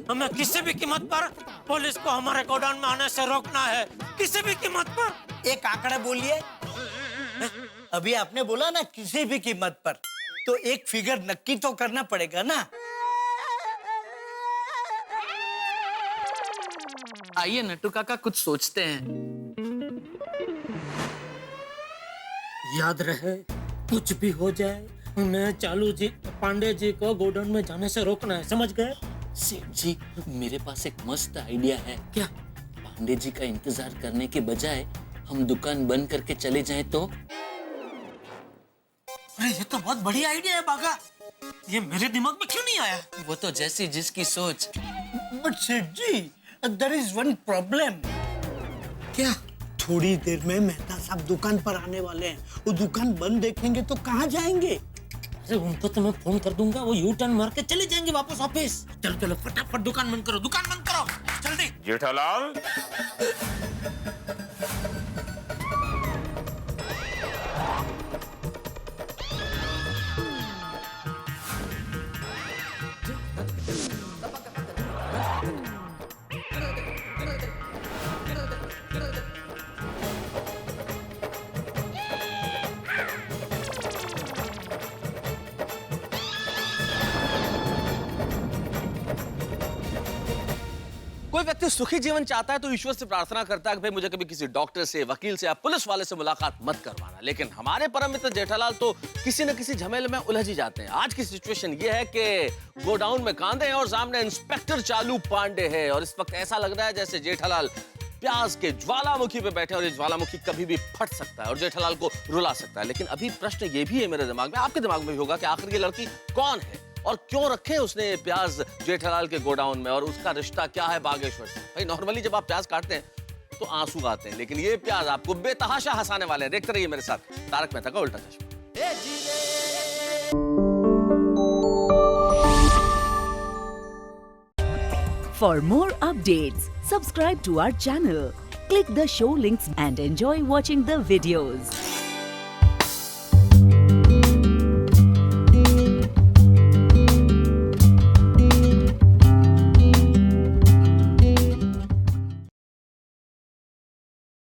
S4: हमें किसी भी कीमत पर पुलिस को हमारे गोडाउन में आने से रोकना है, किसी भी कीमत पर।
S15: एक आंकड़ा बोलिए। अभी आपने बोला ना किसी भी कीमत पर, तो एक फिगर नक्की तो करना पड़ेगा ना।
S5: आइए नट्टू काका कुछ सोचते हैं।
S4: याद रहे, कुछ भी हो जाए उन्हें चालू जी पांडे जी को गोडाउन में जाने से रोकना है, समझ गए?
S5: सेठ जी, मेरे पास एक मस्त आइडिया है।
S4: क्या?
S5: पांडे जी का इंतजार करने के बजाय हम दुकान बंद करके चले जाएं तो?
S4: अरे ये तो बहुत बढ़िया आइडिया है बागा, ये मेरे दिमाग में क्यों नहीं आया?
S5: वो तो जैसी जिसकी सोच।
S15: बट सेठ जी, there is one problem.
S4: क्या?
S15: थोड़ी देर में मेहता साहब दुकान पर आने वाले हैं, वो दुकान बंद देखेंगे तो कहाँ जाएंगे?
S4: अरे उनको तो मैं फोन कर दूंगा, वो यू टर्न मार के चले जाएंगे वापस ऑफिस। चलो चलो फटाफट दुकान बंद करो, दुकान बंद करो जल्दी।
S17: जेठालाल,
S10: कोई व्यक्ति सुखी जीवन चाहता है तो ईश्वर से प्रार्थना करता है कि भाई मुझे कभी किसी डॉक्टर से, वकील से या पुलिस वाले से मुलाकात मत करवाना। लेकिन हमारे परम मित्र जेठालाल तो किसी न किसी झमेले में उलझ ही जाते हैं। आज की सिचुएशन ये है कि गोडाउन में कांदे हैं और सामने इंस्पेक्टर चालू पांडे है, और इस वक्त ऐसा लग रहा है जैसे जेठालाल प्याज के ज्वालामुखी पे बैठे और ये ज्वालामुखी कभी भी फट सकता है और जेठालाल को रुला सकता है। लेकिन अभी प्रश्न ये भी है मेरे दिमाग में, आपके दिमाग में भी होगा कि आखिर ये लड़की कौन है और क्यों रखे उसने प्याज जेठालाल के गोडाउन में, और उसका रिश्ता क्या है बागेश्वर से। भाई नॉर्मली जब आप प्याज काटते हैं तो आंसू आते हैं, लेकिन ये प्याज आपको बेतहाशा हंसाने वाले हैं। देखते रहिए मेरे साथ तारक मेहता का उल्टा चश्मा।
S20: For more updates, subscribe to our channel, click the show links and enjoy watching the videos.